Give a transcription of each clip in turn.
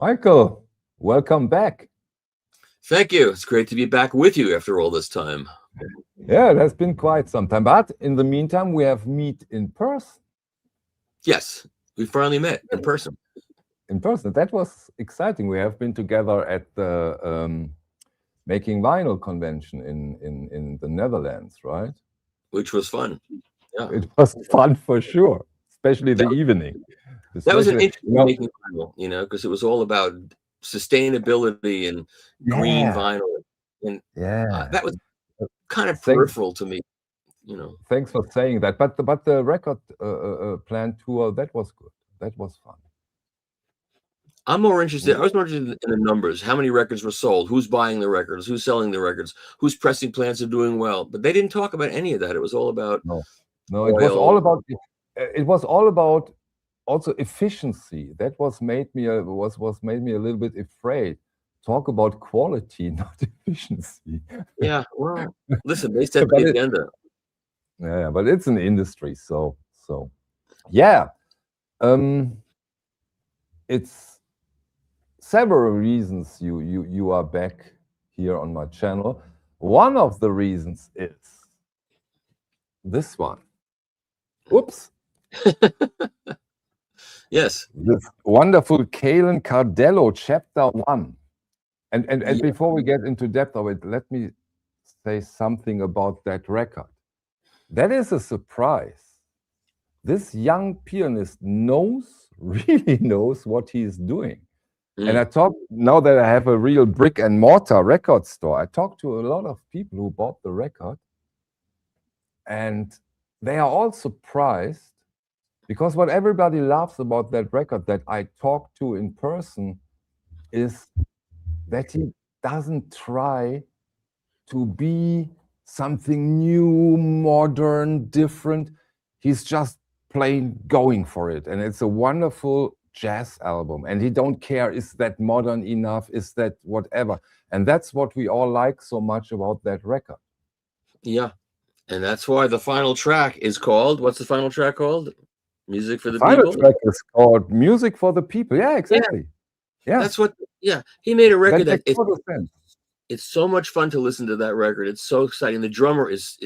Michael, welcome back. Thank you. It's great to be back with you after all this time. Yeah, it has been quite some time. But in the meantime, we have met in person. Yes, we finally met in person. In person. That was exciting. We have been together at the Making Vinyl convention in the Netherlands, right? Which was fun. Yeah. It was fun for sure, especially the evening. That was an interesting Making Vinyl, because it was all about sustainability and green vinyl. And that was kind of peripheral to me, Thanks for saying that. But the record plan tour, that was good. That was fun. I was more interested in the numbers. How many records were sold? Who's buying the records? Who's selling the records? Whose pressing plants are doing well? But they didn't talk about any of that. It was all about no. It was all about it was all about also efficiency. That was made me a little bit afraid. Talk about quality, not efficiency. Yeah, well, listen, they set the agenda. Yeah, but it's an industry, so yeah. It's several reasons you are back here on my channel. One of the reasons is this one. Oops. Yes. This wonderful Kalin Cardello, Chapter 1. And before we get into depth of it, let me say something about that record. That is a surprise. This young pianist really knows what he's doing. And I talk, now that I have a real brick and mortar record store, I talk to a lot of people who bought the record, and they are all surprised, because what everybody loves about that record that I talk to in person is that he doesn't try to be something new, modern, different. He's just plain going for it. And it's a wonderful jazz album. And he don't care, is that modern enough? Is that whatever? And that's what we all like so much about that record. Yeah. And that's why the final track is called, what's the final track called? Music for the People? The final track is called Music for the People. Yeah, exactly. Yeah. That's what, he made a record that it's so much fun to listen to that record. It's so exciting. The drummer is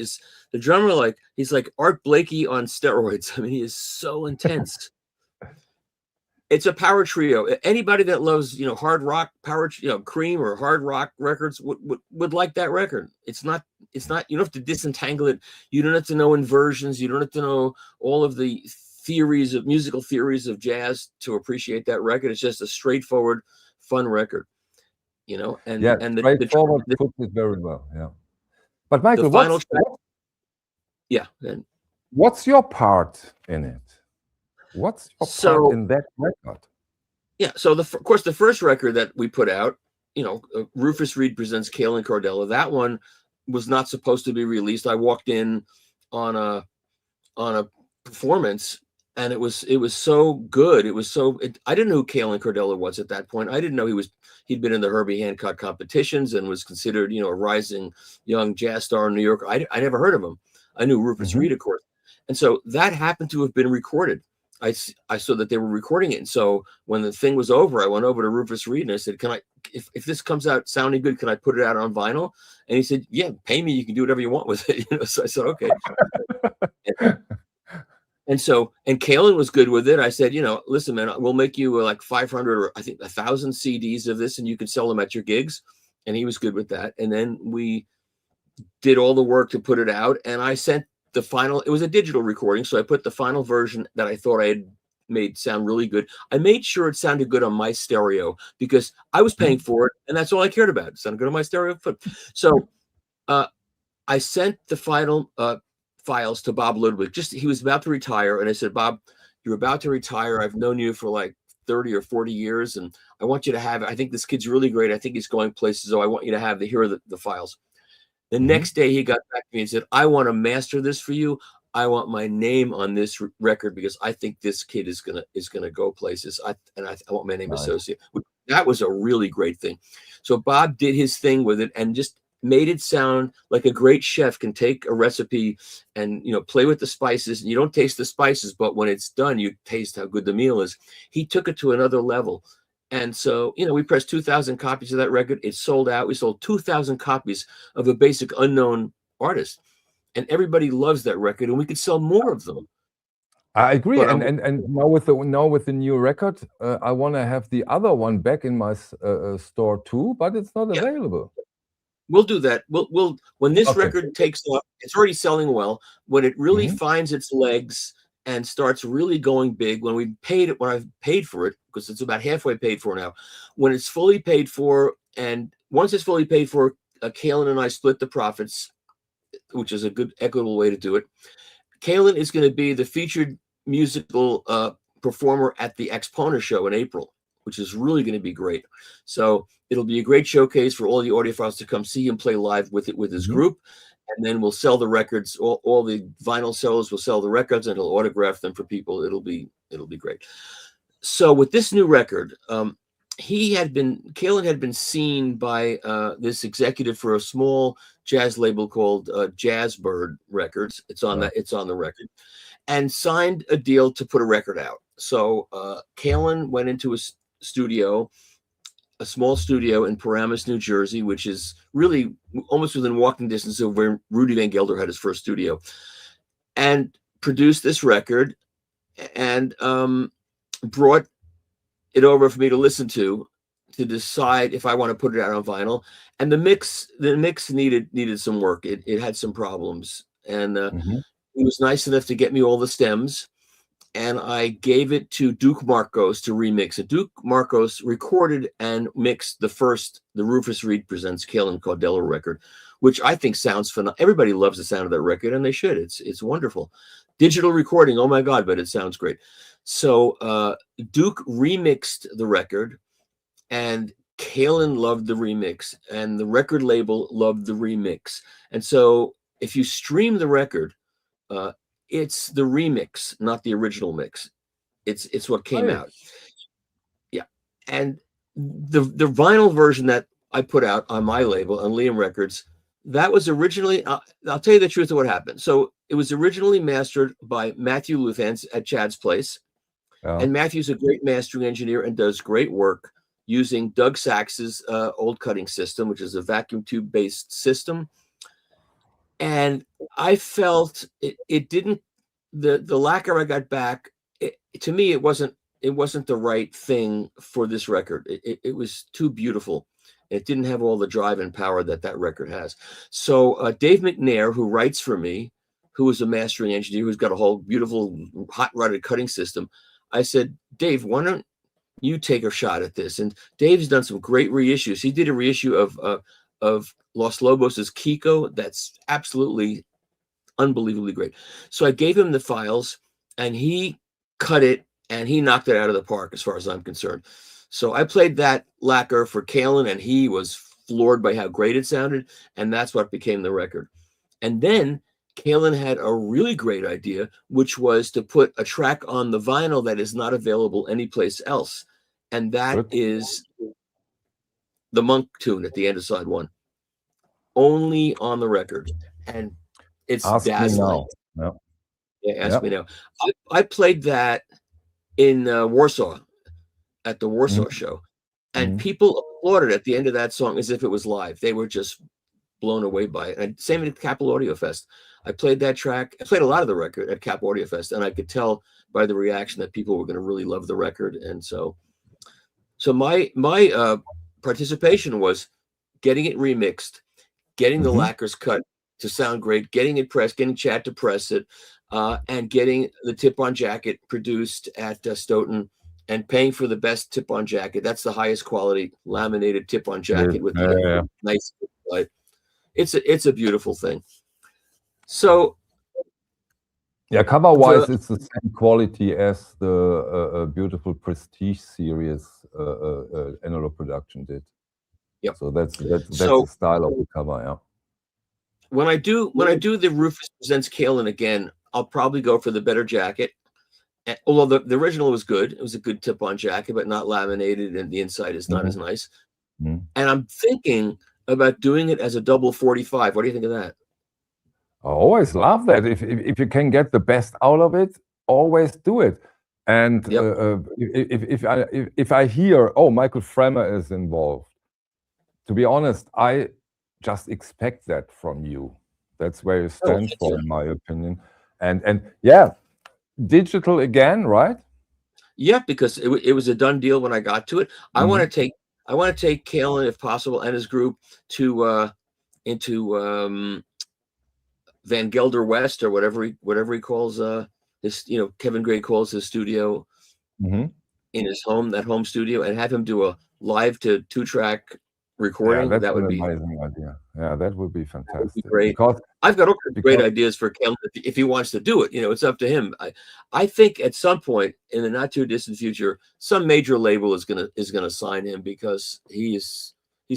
the drummer, he's like Art Blakey on steroids. I mean, he is so intense. It's a power trio. Anybody that loves, hard rock power, Cream or hard rock records would like that record. It's not, you don't have to disentangle it. You don't have to know inversions. You don't have to know all of the musical theories of jazz to appreciate that record. It's just a straightforward, fun record, and straightforward puts it very well. Yeah. But Michael, what's your part in it? What's your part in that record? Yeah, so of course the first record that we put out, Rufus Reid presents Kalin Cardello. That one was not supposed to be released. I walked in on a performance, and it was so good. It was I didn't know who Kalin Cardello was at that point. I didn't know he'd been in the Herbie Hancock competitions and was considered, a rising young jazz star in New York. I never heard of him. I knew Rufus Reid, of course. And so that happened to have been recorded. I saw that they were recording it. And so when the thing was over, I went over to Rufus Reid and I said, can I, if this comes out sounding good, can I put it out on vinyl? And he said, yeah, pay me. You can do whatever you want with it. So I said, okay. And Kalin was good with it. I said, listen, man, we'll make you like 500 or I think 1,000 CDs of this, and you can sell them at your gigs. And he was good with that. And then we did all the work to put it out. And I sent the final, it was a digital recording. So I put the final version that I thought I had made sound really good. I made sure it sounded good on my stereo because I was paying for it. And that's all I cared about. It sounded good on my stereo. So I sent the final files to Bob Ludwig. He was about to retire. And I said, Bob, you're about to retire. I've known you for like 30 or 40 years. And I want you to have it. I think this kid's really great. I think he's going places. So I want you to have here are the files. The next day he got back to me and said, I want to master this for you. I want my name on this record because I think this kid is gonna go places. I want my name associated. That was a really great thing. So Bob did his thing with it and just made it sound like a great chef can take a recipe and play with the spices. And you don't taste the spices, but when it's done, you taste how good the meal is. He took it to another level. And so, you know, we pressed 2,000 copies of that record. It sold out. We sold 2,000 copies of a basic unknown artist, and everybody loves that record, and we could sell more of them. I agree, But and now with the new record, I want to have the other one back in my store too, but it's not available. We'll do that. We'll when this record takes off, it's already selling well. When it really finds its legs and starts really going big, when I've paid for it, because it's about halfway paid for now. When it's fully paid for, and once it's fully paid for, Kalin and I split the profits, which is a good equitable way to do it. Kalin is going to be the featured musical performer at the Exponent show in April, which is really going to be great. So it'll be a great showcase for all the audiophiles to come see him play live with his group. And then we'll sell the records. All the vinyl sellers will sell the records, and he'll autograph them for people. It'll be great. So with this new record, Kalin had been seen by this executive for a small jazz label called Jazzbird Records. It's on the record, and signed a deal to put a record out. So Kalin went into a small studio in Paramus, New Jersey, which is really almost within walking distance of where Rudy Van Gelder had his first studio, and produced this record, and brought it over for me to listen to decide if I want to put it out on vinyl. And the mix needed some work. It had some problems, and he was nice enough to get me all the stems, and I gave it to Duke Marcos to remix it. Duke Marcos recorded and mixed the Rufus Reid Presents Kalin Cardello record, which I think sounds phenomenal. Everybody loves the sound of that record, and they should. It's wonderful. Digital recording, oh my God, but it sounds great. So Duke remixed the record, and Kalin loved the remix, and the record label loved the remix. And so if you stream the record, it's the remix, not the original mix. It's what came out. Yeah. And the vinyl version that I put out on my label, on Liam Records, that was originally, I'll tell you the truth of what happened. So it was originally mastered by Matthew Luthans at Chad's Place. And Matthew's a great mastering engineer and does great work using Doug Sax's old cutting system, which is a vacuum tube based system. And I felt it didn't, the lacquer I got back, to me, it wasn't the right thing for this record. It was too beautiful. It didn't have all the drive and power that record has. So Dave McNair, who writes for me, who is a mastering engineer, who's got a whole beautiful hot rodded cutting system, I said, Dave, why don't you take a shot at this? And Dave's done some great reissues. He did a reissue of Los Lobos' Kiko. That's absolutely unbelievably great. So I gave him the files, and he cut it, and he knocked it out of the park as far as I'm concerned. So I played that lacquer for Kalin, and he was floored by how great it sounded, and that's what became the record. And then Kalin had a really great idea, which was to put a track on the vinyl that is not available anyplace else. And that is the Monk tune at the end of side one, only on the record. And it's dazzling. Ask me now. I played that in Warsaw at the Warsaw show, and people applauded at the end of that song as if it was live. They were just blown away by it. And same at Capitol Audio Fest. I played that track. I played a lot of the record at Cap Audio Fest, and I could tell by the reaction that people were going to really love the record. And so my participation was getting it remixed, getting the lacquers cut to sound great, getting it pressed, getting Chad to press it, and getting the tip-on jacket produced at Stoughton, and paying for the best tip-on jacket. That's the highest quality laminated tip-on jacket with nice light. It's a beautiful thing. So yeah, cover-wise, it's the same quality as the beautiful Prestige series Analog Production did. Yeah, so that's the style of the cover. Yeah. When I do the Rufus Presents Kalin again, I'll probably go for the better jacket. And, although the original was good, it was a good tip-on jacket, but not laminated, and the inside is not as nice. And I'm thinking about doing it as a double 45. What do you think of that? I always love that. If you can get the best out of it, always do it. And if I hear, oh, Michael Fremer is involved, to be honest, I just expect that from you. That's where you stand for, in my opinion. And yeah, digital again, right? Yeah, because it was a done deal when I got to it. I want to take Kalin, if possible, and his group to into Van Gelder West, or whatever he calls his, Kevin Gray calls his studio in his home, that home studio, and have him do a live to 2-track recording. Yeah, that would be an amazing idea. Yeah, that would be fantastic. That would be great. Because I've got all great ideas for Kalin if he wants to do it. It's up to him. I think at some point in the not too distant future, some major label is gonna sign him, because he's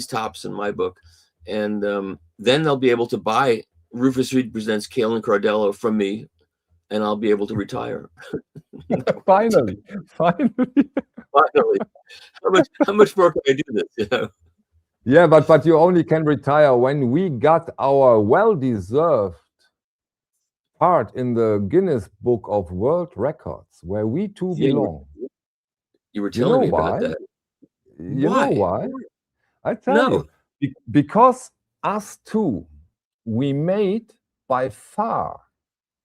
tops in my book, and then they'll be able to buy Rufus Reid Presents Kalin Cardello from me, and I'll be able to retire. Finally. How much more can I do this? Yeah, but you only can retire when we got our well-deserved part in the Guinness Book of World Records, where we two belong. You were telling me about that. You know why? I tell you. Because us two, we made by far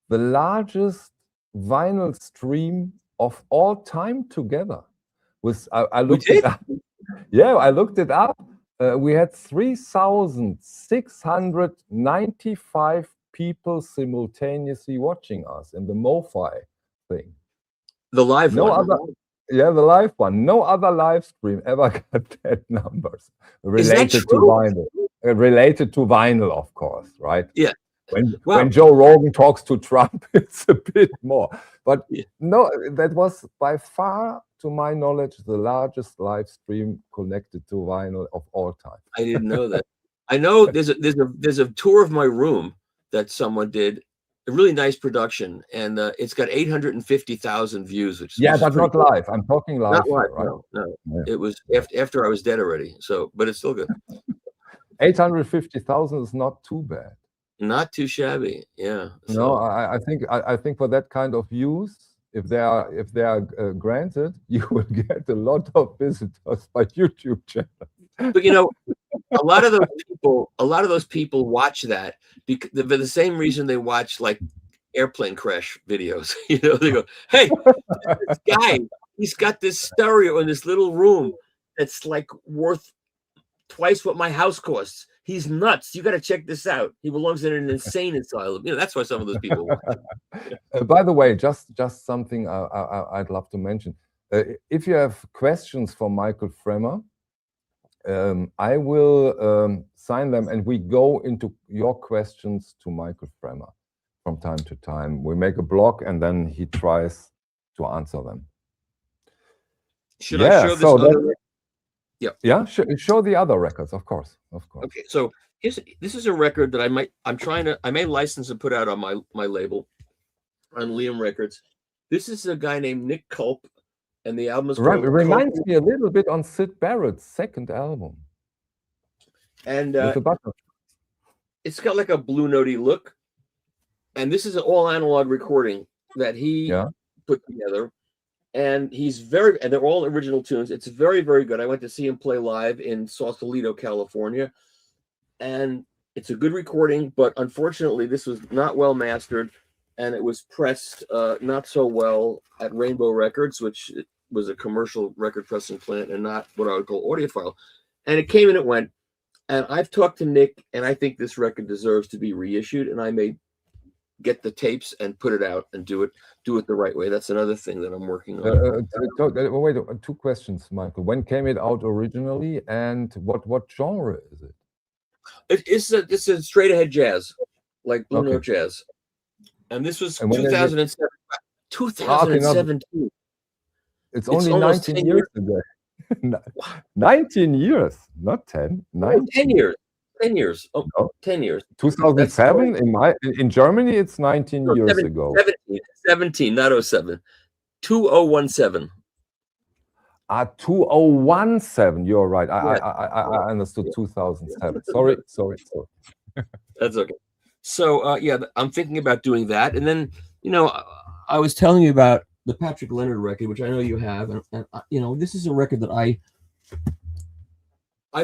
the largest vinyl stream of all time together. I looked it up. Yeah, I looked it up. We had 3,695 people simultaneously watching us in the MoFi thing. The live one. The live one. No other live stream ever got that numbers related to vinyl. Related to vinyl, of course, right? Yeah. When Joe Rogan talks to Trump, it's a bit more. But no, that was by far, to my knowledge, the largest live stream connected to vinyl of all time. I didn't know that. I know there's a tour of my room that someone did, a really nice production, and it's got 850,000 views, which but not live. I'm talking live. Not live, right? No. Yeah. It was after I was dead already. So, but it's still good. 850,000 is not too bad. Not too shabby, yeah. So. No, I think for that kind of views, if they are granted, you will get a lot of visitors by YouTube channel. But a lot of those people watch that because for the same reason they watch like airplane crash videos. They go, "Hey, this guy, he's got this stereo in this little room that's like worth twice what my house costs. He's nuts. You got to check this out. He belongs in an insane asylum." That's why some of those people watch it. By the way, just something I'd love to mention. If you have questions for Michael Fremer, I will sign them, and we go into your questions to Michael Fremer from time to time. We make a blog, and then he tries to answer them. Should I show this other? Yeah. Show the other records, of course. Okay, so this is a record that I may license and put out on my label on Liam Records. This is a guy named Nick Culp, and the album is called. It reminds me a little bit on Syd Barrett's second album. And it's got like a Blue Note-y look, and this is an all analog recording that he put together. And and they're all original tunes. It's very, very good. I went to see him play live in Sausalito, California, and it's a good recording. But unfortunately, this was not well mastered, and it was pressed not so well at Rainbow Records, which was a commercial record pressing plant and not what I would call audiophile. And it came and it went. And I've talked to Nick, and I think this record deserves to be reissued, and I may get the tapes and put it out and do it the right way. That's another thing that I'm working on. Wait, 2 questions, Michael. When came it out originally, and what genre is it? It's a straight ahead jazz, like Blue Note jazz. And this was 2007. 2017. It's only 19 years ago. 19 years, not 10. 10 years. 10 years. Oh, no. 10 years. 2007 in Germany, it's 19 years ago. 17, not 07. 2017. 2017. You're right. I understood 2007. Sorry. That's okay. So I'm thinking about doing that, and then I was telling you about the Patrick Leonard record, which I know you have, and you know, this is a record that I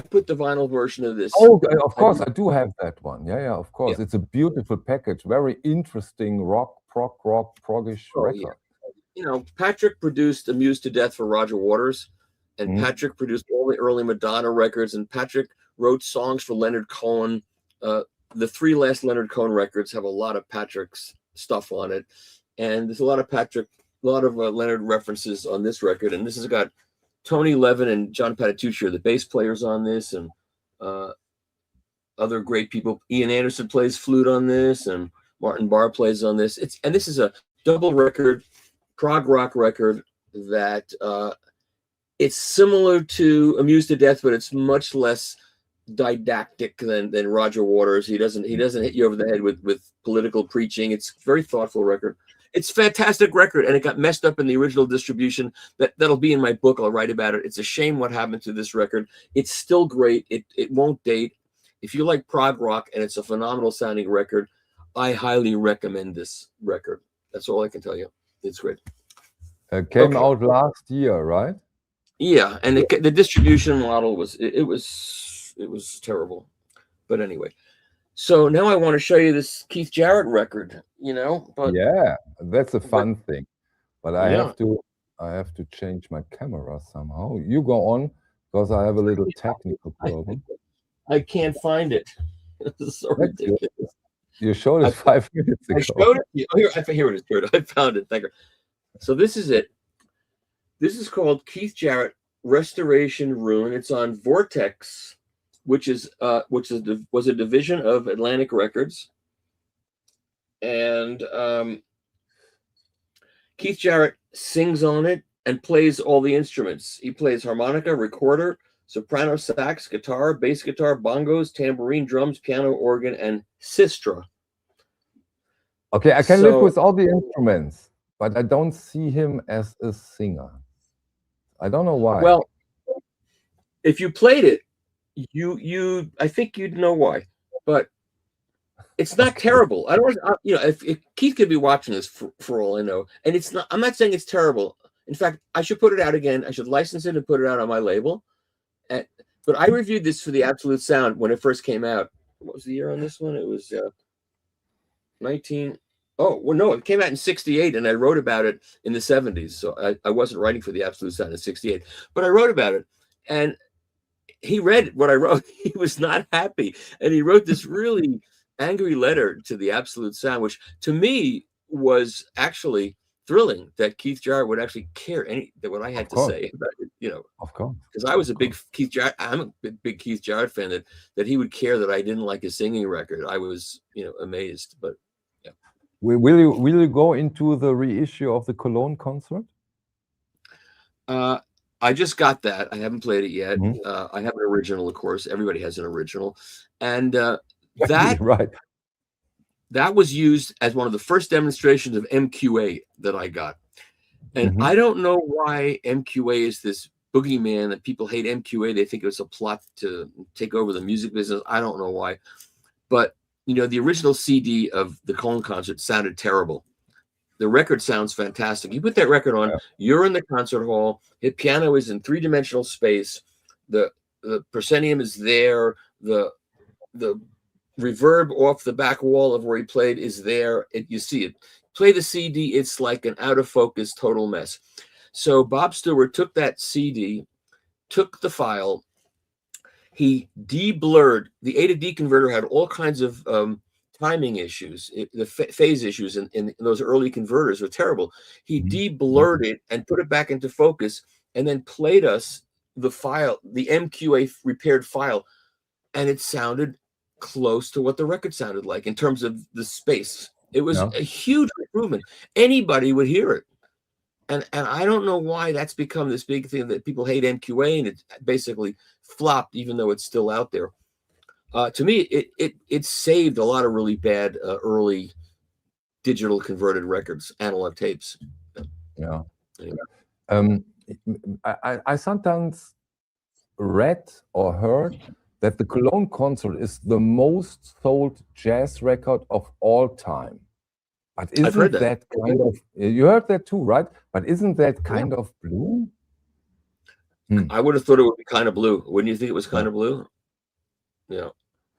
put the vinyl version of this. Oh, of course, I do have that one. Yeah, of course. Yeah. It's a beautiful package, very interesting rock, proggish record. Yeah. You know, Patrick produced Amused to Death for Roger Waters, and Patrick produced all the early Madonna records, and Patrick wrote songs for Leonard Cohen. The 3 last Leonard Cohen records have a lot of Patrick's stuff on it, and there's a lot of Leonard references on this record. And this has got Tony Levin and John Patitucci, the bass players on this, and other great people. Ian Anderson plays flute on this, and Martin Barr plays on this. And this is a double record, prog rock record that it's similar to Amused to Death, but it's much less didactic than Roger Waters. He doesn't hit you over the head with political preaching. It's a very thoughtful record. It's a fantastic record, and it got messed up in the original distribution. That'll be in my book. I'll write about it. It's a shame what happened to this record. It's still great. It won't date. If you like prog rock and it's a phenomenal sounding record, I highly recommend this record. That's all I can tell you. It's great. It came out last year, right? Yeah, and the distribution model was terrible. But anyway, so now I want to show you this Keith Jarrett record. You know, but yeah, that's a fun thing. But I have to change my camera somehow. You go on, because I have a little technical problem. I can't find it. This is so ridiculous. You showed it 5 minutes ago. I showed it to you. Oh, here it is. Here, I found it. Thank you. So this is it. This is called Keith Jarrett Restoration Rune. It's on Vortex, which was a division of Atlantic Records. And Keith Jarrett sings on it and plays all the instruments. He plays harmonica, recorder, soprano sax, guitar, bass guitar, bongos, tambourine, drums, piano, organ, and sistra. Okay, I can live with all the instruments, but I don't see him as a singer. I don't know why. Well, if you played it, I think you'd know why. But it's not terrible. I don't, you know, if Keith could be watching this for all I know, and it's not. I'm not saying it's terrible. In fact, I should put it out again. I should license it and put it out on my label. But I reviewed this for the Absolute Sound when it first came out. What was the year on this one? It was 19. Oh, well, no, it came out in 68, and I wrote about it in the 70s. So I wasn't writing for the Absolute Sound in 68, but I wrote about it. And he read what I wrote. He was not happy. And he wrote this really angry letter to the Absolute Sound, which to me was actually thrilling that Keith Jarrett would actually care what I had to say about it, you know. Of course. Because I was a big Keith Jarrett. I'm a big Keith Jarrett fan. That he would care that I didn't like his singing record. I was, you know, amazed. But yeah. Will you go into the reissue of the Cologne concert? I just got that. I haven't played it yet. I have an original, of course. Everybody has an original, and that right. That was used as one of the first demonstrations of MQA that I got. And I don't know why MQA is this boogeyman that people hate MQA. They think it was a plot to take over the music business. I don't know why. But, you know, the original CD of the Cologne concert sounded terrible. The record sounds fantastic. You put that record on, you're in the concert hall. The piano is in three-dimensional space. The proscenium is there. The reverb off the back wall of where he played is there. You see it. Play the CD, it's like an out of focus total mess. So Bob Stewart took that CD, took the file, he de-blurred. The A to D converter had all kinds of timing issues. The phase issues in those early converters were terrible. He de-blurred it and put it back into focus, and then played us the file, the MQA repaired file, and it sounded close to what the record sounded like in terms of the space. It was a huge improvement. Anybody would hear it. And I don't know why that's become this big thing that people hate MQA, and it basically flopped, even though it's still out there. To me, it saved a lot of really bad early digital converted records, analog tapes. Yeah. Anyway. I sometimes read or heard that the Cologne concert is the most sold jazz record of all time. But I've heard isn't that. that kind of, you heard that too, right? But isn't that kind of blue? I would have thought it would be kind of blue. Wouldn't you think it was kind Yeah. of blue? Yeah.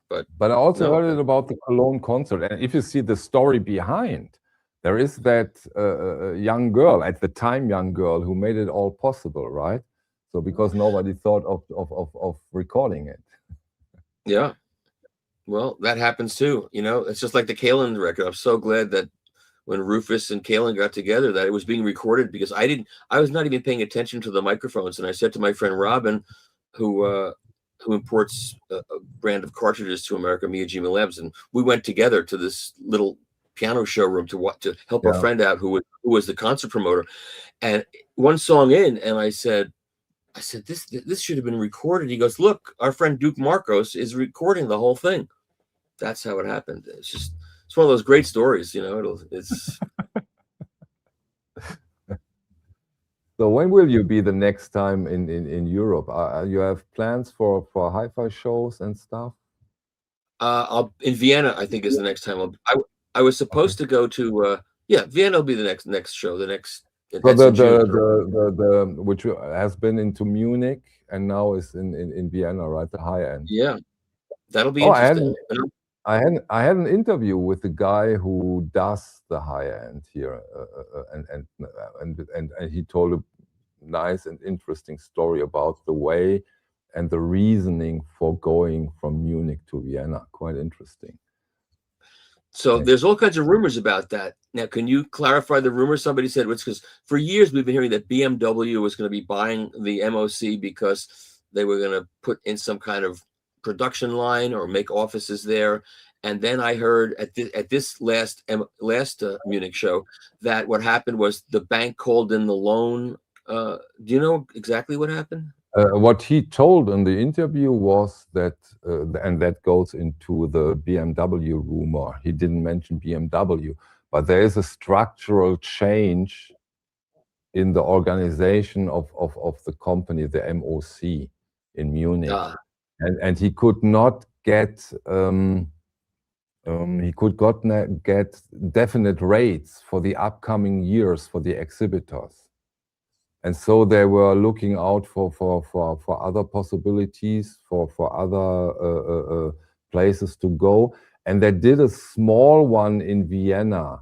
But I also no. heard it about the Cologne concert. And if you see the story behind, there is that young girl, at the time young girl, who made it all possible, right? So because nobody thought of recording it. Yeah. Well, that happens too. You know, it's just like the Kalin record. I'm so glad that when Rufus and Kalin got together, that it was being recorded, because I was not even paying attention to the microphones. And I said to my friend Robin, who imports a brand of cartridges to America, Miyajima Labs, and we went together to this little piano showroom to help our friend out who was the concert promoter. And one song in, and I said, this should have been recorded. He goes, look, our friend Duke Marcos is recording the whole thing. That's how it happened. It's one of those great stories, you know. It's So when will you be the next time in Europe? You have plans for hi-fi shows and stuff? I'll in Vienna, I think, is the next time. I was supposed to go to Vienna will be the next show. The next so the which has been into Munich and now is in Vienna, right? The high end. Yeah, that'll be interesting. I had an interview with the guy who does the high end here, and he told a nice and interesting story about the way and the reasoning for going from Munich to Vienna. Quite interesting. So there's all kinds of rumors about that. Now, can you clarify the rumor? Somebody said it's because for years we've been hearing that BMW was going to be buying the MOC because they were going to put in some kind of production line or make offices there. And then I heard at this last Munich show that what happened was the bank called in the loan. Do you know exactly what happened? What he told in the interview was that, and that goes into the BMW rumor. He didn't mention BMW, but there is a structural change in the organization of the company, the MOC in Munich, and he could not get get definite rates for the upcoming years for the exhibitors. And so they were looking out for other possibilities, for other places to go. And they did a small one in Vienna.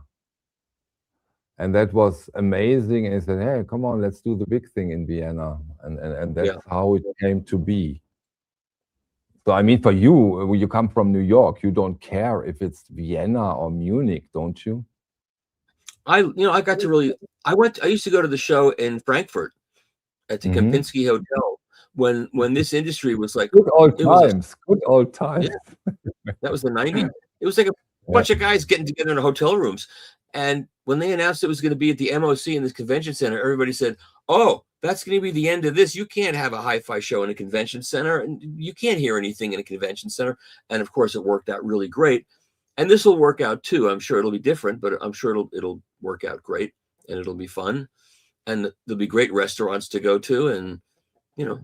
And that was amazing. And they said, hey, come on, let's do the big thing in Vienna. And that's how it came to be. So, I mean, for you, when you come from New York, you don't care if it's Vienna or Munich, don't you? I got to really, I used to go to the show in Frankfurt at the Kempinski Hotel when this industry was like good old times. Yeah, that was the 90s. It was like a bunch of guys getting together in hotel rooms. And when they announced it was going to be at the MOC in this convention center, everybody said, oh, that's going to be the end of this. You can't have a hi-fi show in a convention center, and you can't hear anything in a convention center. And of course, it worked out really great. And this will work out too. I'm sure it'll be different, but I'm sure it'll work out great, and it'll be fun, and there'll be great restaurants to go to, and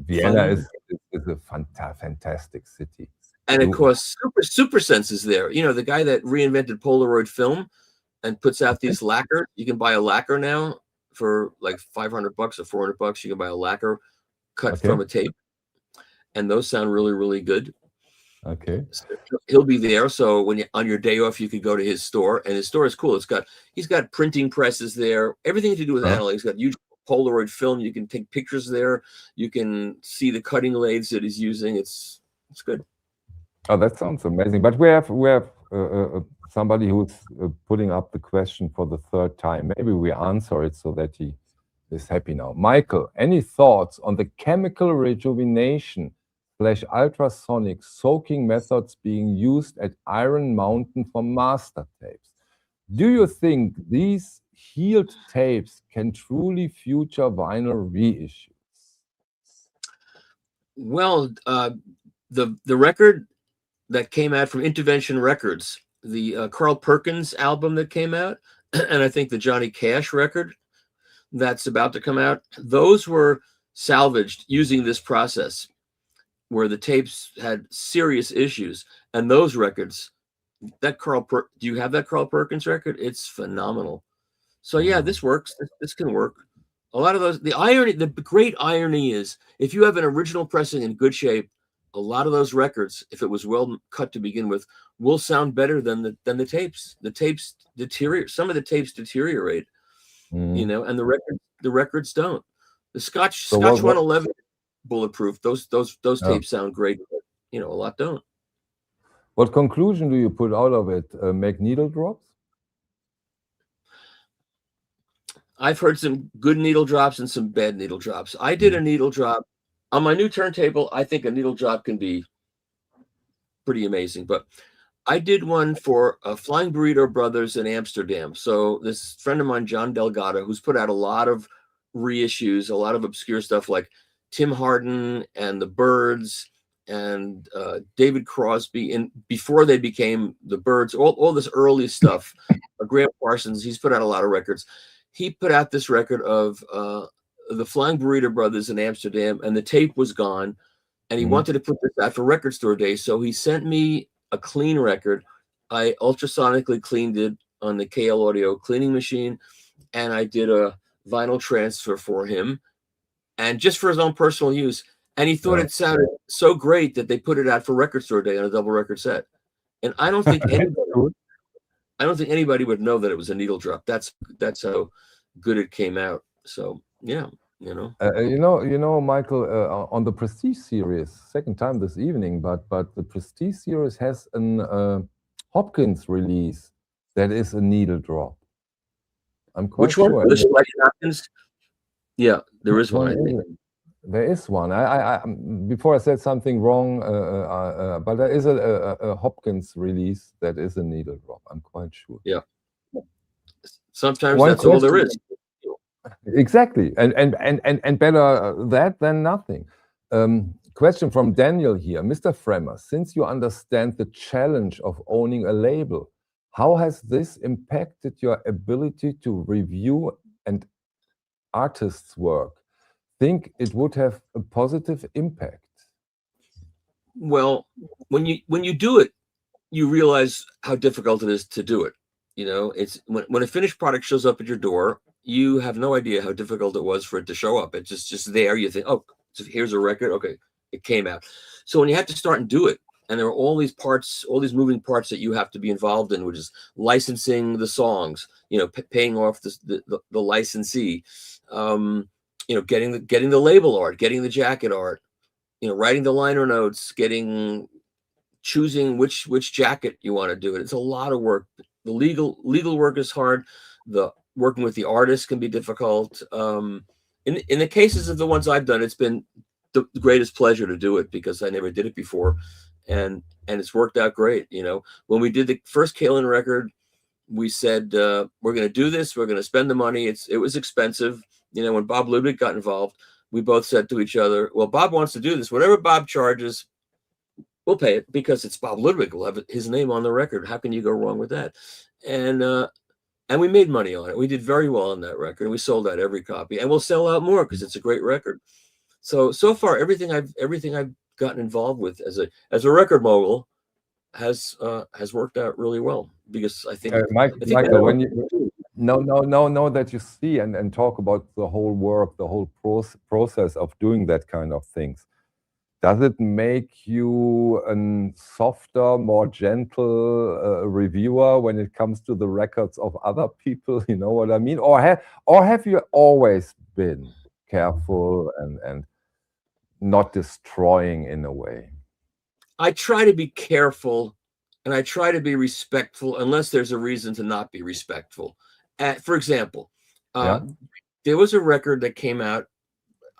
Vienna is a fantastic city. And of course, Super Sense is there. You know, the guy that reinvented Polaroid film and puts out these lacquer. You can buy a lacquer now for like $500 or $400. You can buy a lacquer cut from a tape, and those sound really, really good. Okay. So he'll be there. So when on your day off, you could go to his store, and his store is cool. He's got printing presses there, everything to do with analog. He's got huge Polaroid film. You can take pictures there. You can see the cutting lathes that he's using. It's good. Oh, that sounds amazing. But we have somebody who's putting up the question for the third time. Maybe we answer it so that he is happy now. Michael, any thoughts on the chemical rejuvenation / ultrasonic soaking methods being used at Iron Mountain for master tapes? Do you think these healed tapes can truly future vinyl reissues? Well, the record that came out from Intervention Records, the Carl Perkins album that came out, and I think the Johnny Cash record that's about to come out, those were salvaged using this process where the tapes had serious issues, and those records that do you have that Carl Perkins record? It's phenomenal. So yeah, this works. This can work. A lot of those, the great irony is, if you have an original pressing in good shape, a lot of those records, if it was well cut to begin with, will sound better than the tapes. The tapes deteriorate. Some of the tapes deteriorate, you know, and the records don't. The Scotch 111 bulletproof. Those tapes sound great, but you know, a lot don't. What conclusion do you put out of it? Make needle drops? I've heard some good needle drops and some bad needle drops. I did a needle drop on my new turntable. I think a needle drop can be pretty amazing, but I did one for Flying Burrito Brothers in Amsterdam. So this friend of mine, John Delgado, who's put out a lot of reissues, a lot of obscure stuff like Tim Hardin and the Byrds and David Crosby, and before they became the Byrds, all this early stuff. Graham Parsons, he's put out a lot of records. He put out this record of the Flying Burrito Brothers in Amsterdam, and the tape was gone, and he wanted to put this out for Record Store Day. So he sent me a clean record. I ultrasonically cleaned it on the KL Audio cleaning machine, and I did a vinyl transfer for him, and just for his own personal use. And he thought it sounded so great that they put it out for Record Store Day on a double record set. And I don't think anybody would know that it was a needle drop. That's how good it came out. So yeah, you know. Michael, on the Prestige series, second time this evening, but the Prestige series has an Hopkins release that is a needle drop. I'm quite sure. Which one? Hopkins? Yeah, there is one. I think there is one. I before I said something wrong, but there is a Hopkins release that is a needle drop. I'm quite sure. Yeah. Sometimes that's all there is. Exactly, and better that than nothing. Question from Daniel here, Mr. Fremer. Since you understand the challenge of owning a label, how has this impacted your ability to review an artist's work? Think it would have a positive impact? Well, when you do it, you realize how difficult it is to do it. You know, it's when a finished product shows up at your door, you have no idea how difficult it was for it to show up. It's just there. You think, oh, so here's a record. Okay, it came out. So when you have to start and do it, and there are all these parts, all these moving parts that you have to be involved in, which is licensing the songs, you know, paying off the licensee, you know, getting the label art, getting the jacket art, you know, writing the liner notes, choosing which jacket you want to do it. It's a lot of work. The legal work is hard. The working with the artist can be difficult. In the cases of the ones I've done, it's been the greatest pleasure to do it because I never did it before, and it's worked out great. You know, when we did the first Kalin record, we said we're going to do this. We're going to spend the money. It was expensive. You know, when Bob Ludwig got involved, we both said to each other, well, Bob wants to do this. Whatever Bob charges, we'll pay it because it's Bob Ludwig. We'll have his name on the record. How can you go wrong with that? And we made money on it. We did very well on that record. We sold out every copy, and we'll sell out more because it's a great record. So far, everything I've gotten involved with as a record mogul has worked out really well because I think Michael, when you know that you see and talk about the whole work, the whole process of doing that kind of things, does it make you a softer, more gentle reviewer when it comes to the records of other people? You know what I mean? Or have you always been careful and not destroying in a way? I try to be careful and I try to be respectful unless there's a reason to not be respectful. For example, there was a record that came out.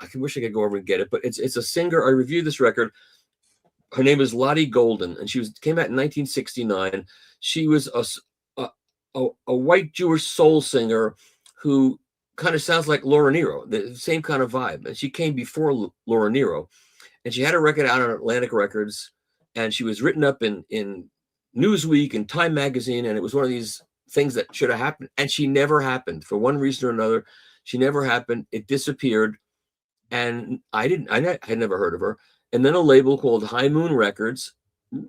I wish I could go over and get it, but it's a singer. I reviewed this record. Her name is Lottie Golden, and she came out in 1969. She was a white Jewish soul singer who kind of sounds like Laura Nyro, the same kind of vibe. And she came before Laura Nyro, and she had a record out on Atlantic Records, and she was written up in Newsweek and Time Magazine, and it was one of these things that should have happened, and she never happened for one reason or another. She never happened. It disappeared. And I had never heard of her. And then a label called High Moon Records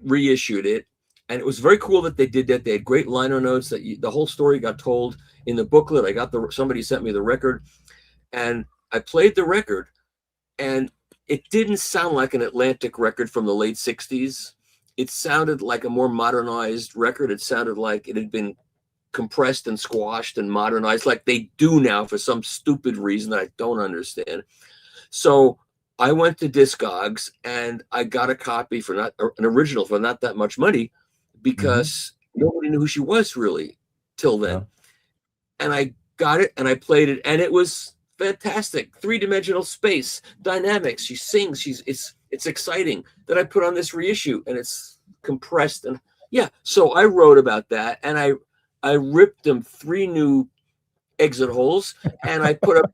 reissued it. And it was very cool that they did that. They had great liner notes that the whole story got told in the booklet. I got somebody sent me the record, and I played the record, and it didn't sound like an Atlantic record from the late 60s. It sounded like a more modernized record. It sounded like it had been compressed and squashed and modernized like they do now for some stupid reason that I don't understand. So I went to Discogs and I got a copy for not an original for not that much money, because nobody knew who she was really till then. Yeah. And I got it and I played it, and it was fantastic. Three-dimensional space, dynamics. She sings. It's exciting. Then I put on this reissue and it's compressed, and yeah. So I wrote about that, and I ripped them 3 new exit holes, and I put up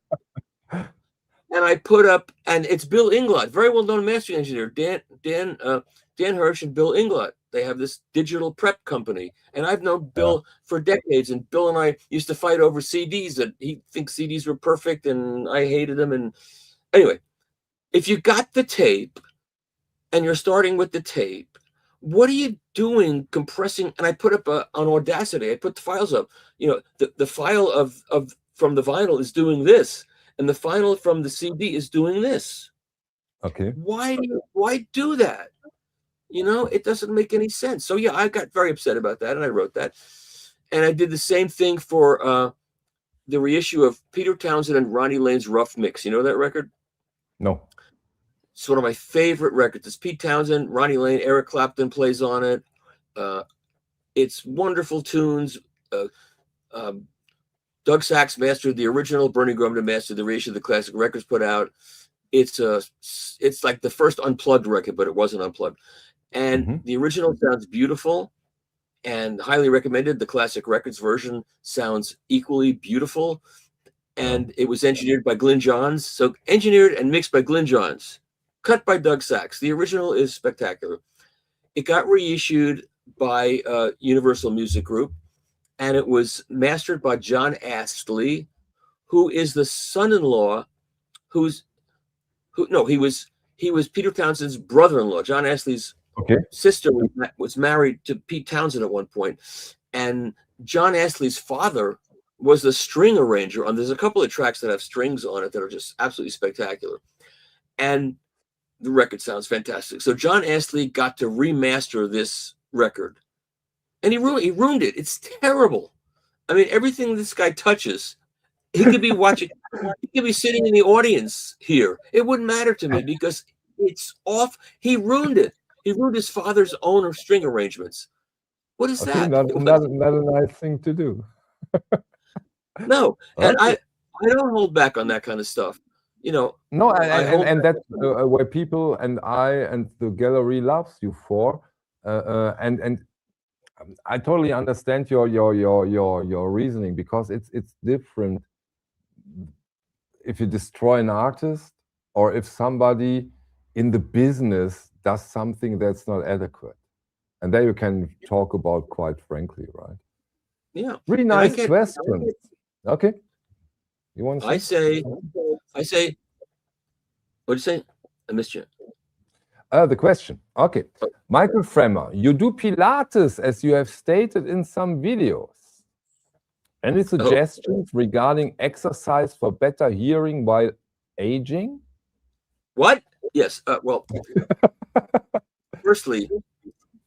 and it's Bill Inglot, very well-known mastering engineer, Dan Hirsch and Bill Inglot. They have this digital prep company, and I've known Bill for decades, and Bill and I used to fight over CDs that he thinks CDs were perfect and I hated them. And anyway, if you got the tape and you're starting with the tape, what are you doing compressing? And I put up on Audacity, I put the files up, the file of from the vinyl is doing this, and the file from the CD is doing this. Okay. Why do that? It doesn't make any sense. So yeah, I got very upset about that, and I wrote that. And I did the same thing for the reissue of Peter Townsend and Ronnie Lane's Rough Mix. You know that record? No. It's one of my favorite records. It's Pete Townsend, Ronnie Lane, Eric Clapton plays on it. It's wonderful tunes. Doug Sachs mastered the original. Bernie Grumman mastered the reissue the Classic Records put out. It's like the first unplugged record, but it wasn't unplugged. And the original sounds beautiful and highly recommended. The Classic Records version sounds equally beautiful. And it was engineered by Glyn Johns. So engineered and mixed by Glyn Johns, cut by Doug Sachs. The original is spectacular. It got reissued by Universal Music Group, and it was mastered by John Astley, who is the son-in-law he was Peter Townsend's brother-in-law. John Astley's sister was married to Pete Townsend at one point, and John Astley's father was the string arranger on. There's a couple of tracks that have strings on it that are just absolutely spectacular, and the record sounds fantastic. So John Astley got to remaster this record, and he ruined it. It's terrible. I mean, everything this guy touches, he could be watching. He could be sitting in the audience here. It wouldn't matter to me because it's off. He ruined it. He ruined his father's own string arrangements. What is that? Not a nice thing to do. No, and I don't hold back on that kind of stuff. No, and that's where people and I and the gallery loves you for, and I totally understand your reasoning, because it's different if you destroy an artist or if somebody in the business does something that's not adequate, and there you can talk about quite frankly, right? Yeah, really nice question. Okay, you want to say? I say, what'd you say? I missed you. The question. Okay. Michael Fremer, you do Pilates, as you have stated in some videos. Any suggestions regarding exercise for better hearing while aging? What? Yes. Well, firstly,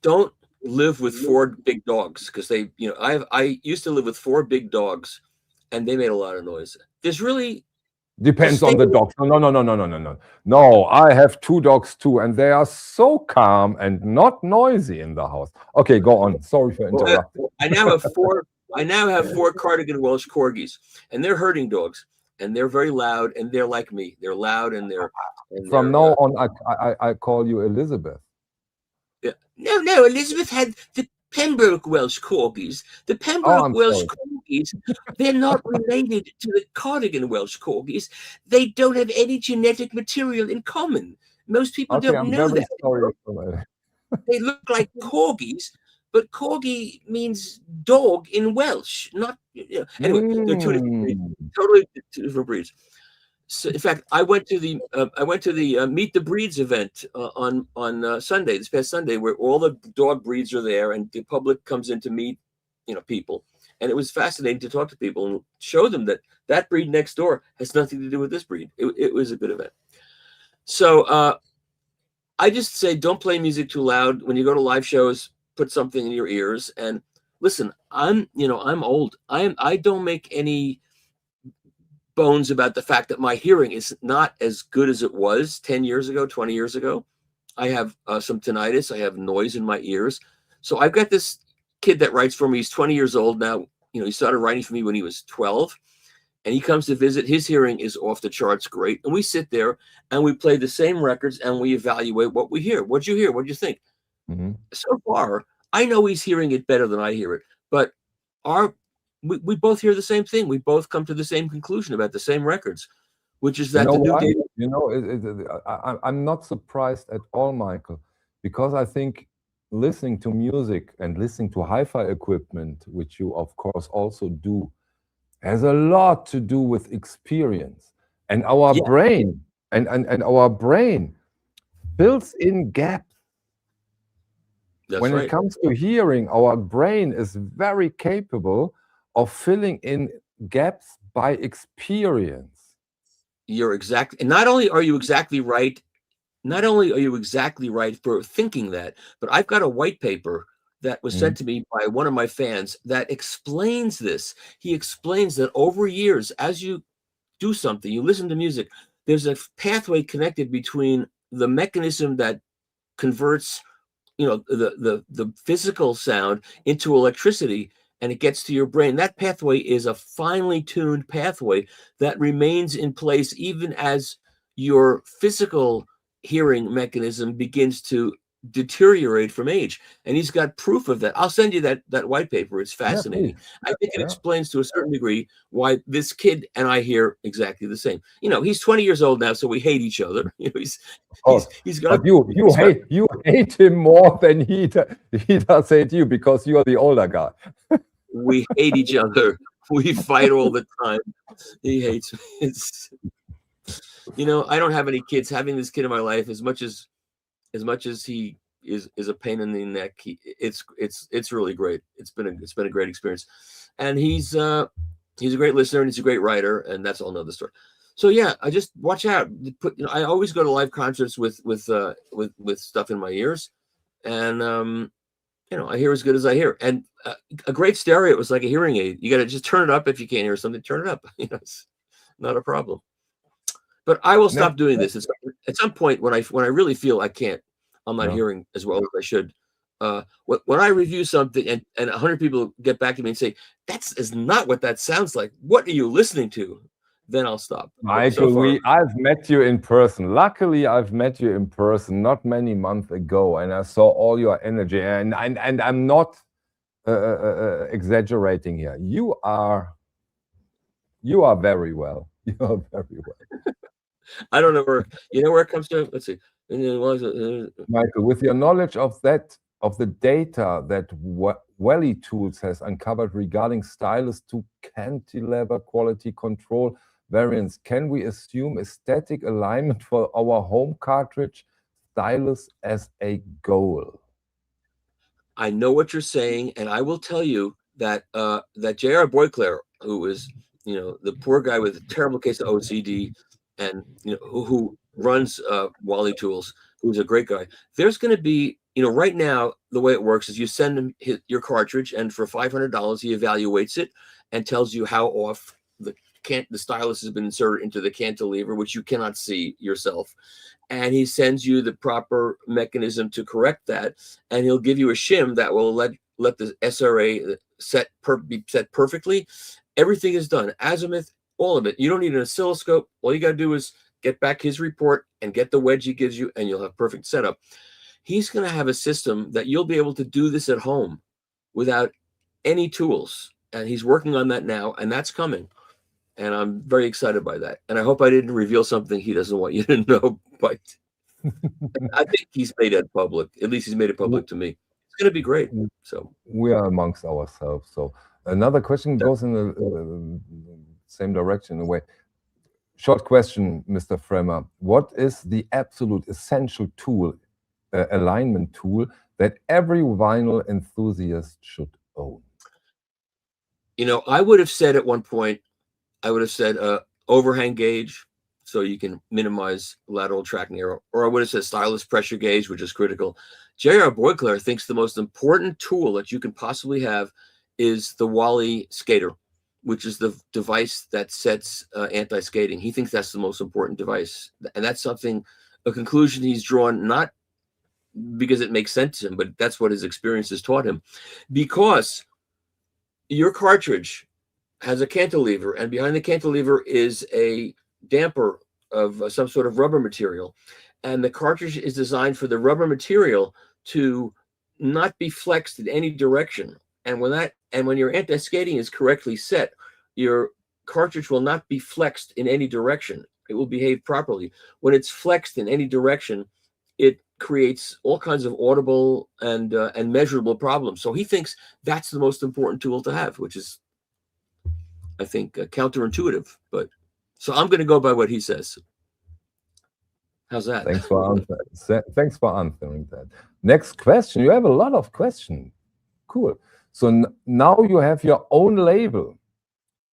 don't live with 4 big dogs, because I used to live with 4 big dogs, and they made a lot of noise. There's really depends on the dog. No, I have 2 dogs too, and they are so calm and not noisy in the house. Okay, go on. Sorry for interrupting. I now have 4 Cardigan Welsh Corgis, and they're herding dogs, and they're very loud, and they're like me. They're loud, and they're. From now on, I call you Elizabeth. Yeah. No. Elizabeth had the Pembroke Welsh Corgis. The Pembroke Welsh Corgis, they're not related to the Cardigan Welsh Corgis. They don't have any genetic material in common. Most people don't know that. Sorry for that. They look like corgis, but corgi means dog in Welsh, not. Anyway, they're 2 different breeds, totally 2 different breeds. So in fact, I went to the Meet the Breeds event on Sunday, this past Sunday, where all the dog breeds are there, and the public comes in to meet, people. And it was fascinating to talk to people and show them that that breed next door has nothing to do with this breed. It was a good event. So I just say, don't play music too loud when you go to live shows. Put something in your ears and listen. I'm old. I don't make any bones about the fact that my hearing is not as good as it was 10 years ago, 20 years ago. I have some tinnitus. I have noise in my ears. So I've got this kid that writes for me. He's 20 years old now. He started writing for me when he was 12, and he comes to visit. His hearing is off the charts great. And we sit there and we play the same records and we evaluate what we hear. What'd you hear? What'd you think? Mm-hmm. So far, I know he's hearing it better than I hear it, but we both hear the same thing. We both come to the same conclusion about the same records, which is that I'm not surprised at all, Michael, because I think listening to music and listening to hi-fi equipment, which you of course also do, has a lot to do with experience. And our brain and our brain fills in gaps. When it comes to hearing, our brain is very capable of filling in gaps by experience. You're exactly, and not only are you exactly right for thinking that, but I've got a white paper that was sent to me by one of my fans that explains this. He explains that over years, as you do something, you listen to music, there's a pathway connected between the mechanism that converts the physical sound into electricity, and it gets to your brain. That pathway is a finely tuned pathway that remains in place even as your physical hearing mechanism begins to deteriorate from age. And he's got proof of that. I'll send you that white paper. It's fascinating. I think it explains to a certain degree why this kid and I hear exactly the same. He's 20 years old now, so we hate each other. He's got. But you hate him more than he does hate you, because you are the older guy. We hate each other. We fight all the time. He hates me. I don't have any kids. Having this kid in my life, as much as he is a pain in the neck, it's really great. It's been a great experience, and he's a great listener and he's a great writer, and that's all another story. So yeah, I just watch out. I always go to live concerts with stuff in my ears, and I hear as good as I hear. And a great stereo is like a hearing aid. You got to just turn it up. If you can't hear something, turn it up. It's not a problem. But I will stop doing this. At some point when I really feel I'm not hearing as well as I should. When I review something and 100 people get back to me and say, that is not what that sounds like, what are you listening to? Then I'll stop. Michael, I've met you in person. Luckily, I've met you in person not many months ago, and I saw all your energy. And I'm not exaggerating here. You are very well. You are very well. I don't know where it comes to. Let's see. Michael, with your knowledge of the data that Welly Tools has uncovered regarding stylus to cantilever quality control variants, can we assume a static alignment for our home cartridge stylus as a goal? I know what you're saying, and I will tell you that that J.R. Boyclair, who was the poor guy with a terrible case of OCD, and who runs Wally Tools, who's a great guy. There's going to be right now the way it works is you send him your cartridge, and for $500 he evaluates it and tells you how off the stylus has been inserted into the cantilever, which you cannot see yourself, and he sends you the proper mechanism to correct that, and he'll give you a shim that will let the SRA be set perfectly. Everything is done, azimuth, all of it. You don't need an oscilloscope. All you got to do is get back his report and get the wedge he gives you, and you'll have perfect setup. He's going to have a system that you'll be able to do this at home without any tools, and he's working on that now, and that's coming. And I'm very excited by that. And I hope I didn't reveal something he doesn't want you to know, but I think he's made it public. At least he's made it public to me. It's going to be great. So we are amongst ourselves. So another question goes in the same direction in a way. Short question, Mr. Fremer. What is the absolute essential tool, alignment tool, that every vinyl enthusiast should own? You know, I would have said at one point, I would have said overhang gauge, so you can minimize lateral tracking error, or I would have said stylus pressure gauge, which is critical. J.R. Boyclair thinks the most important tool that you can possibly have is the Wally skater, which is the device that sets anti-skating. He thinks that's the most important device. And that's something, a conclusion he's drawn, not because it makes sense to him, but that's what his experience has taught him. Because your cartridge has a cantilever, and behind the cantilever is a damper of some sort of rubber material. And the cartridge is designed for the rubber material to not be flexed in any direction. And when your anti-skating is correctly set, your cartridge will not be flexed in any direction. It will behave properly. When it's flexed in any direction, it creates all kinds of audible and measurable problems. So he thinks that's the most important tool to have, which is, I think, counterintuitive. But so I'm going to go by what he says. How's that? Thanks for answering that. Next question. You have a lot of questions. Cool. So now you have your own label.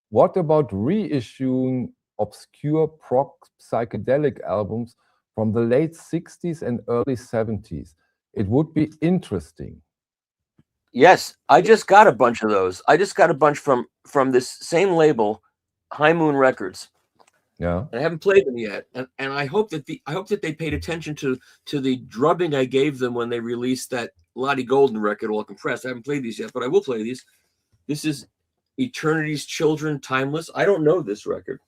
What about reissuing obscure prog psychedelic albums from the late 60s and early 70s? It would be interesting. Yes, I just got a bunch of those. I just got a bunch from this same label, High Moon Records. Yeah. And I haven't played them yet. And I hope that they paid attention to the drubbing I gave them when they released that Lottie Golden record, all compressed. I haven't played these yet, but I will play these. This is Eternity's Children, Timeless. I don't know this record.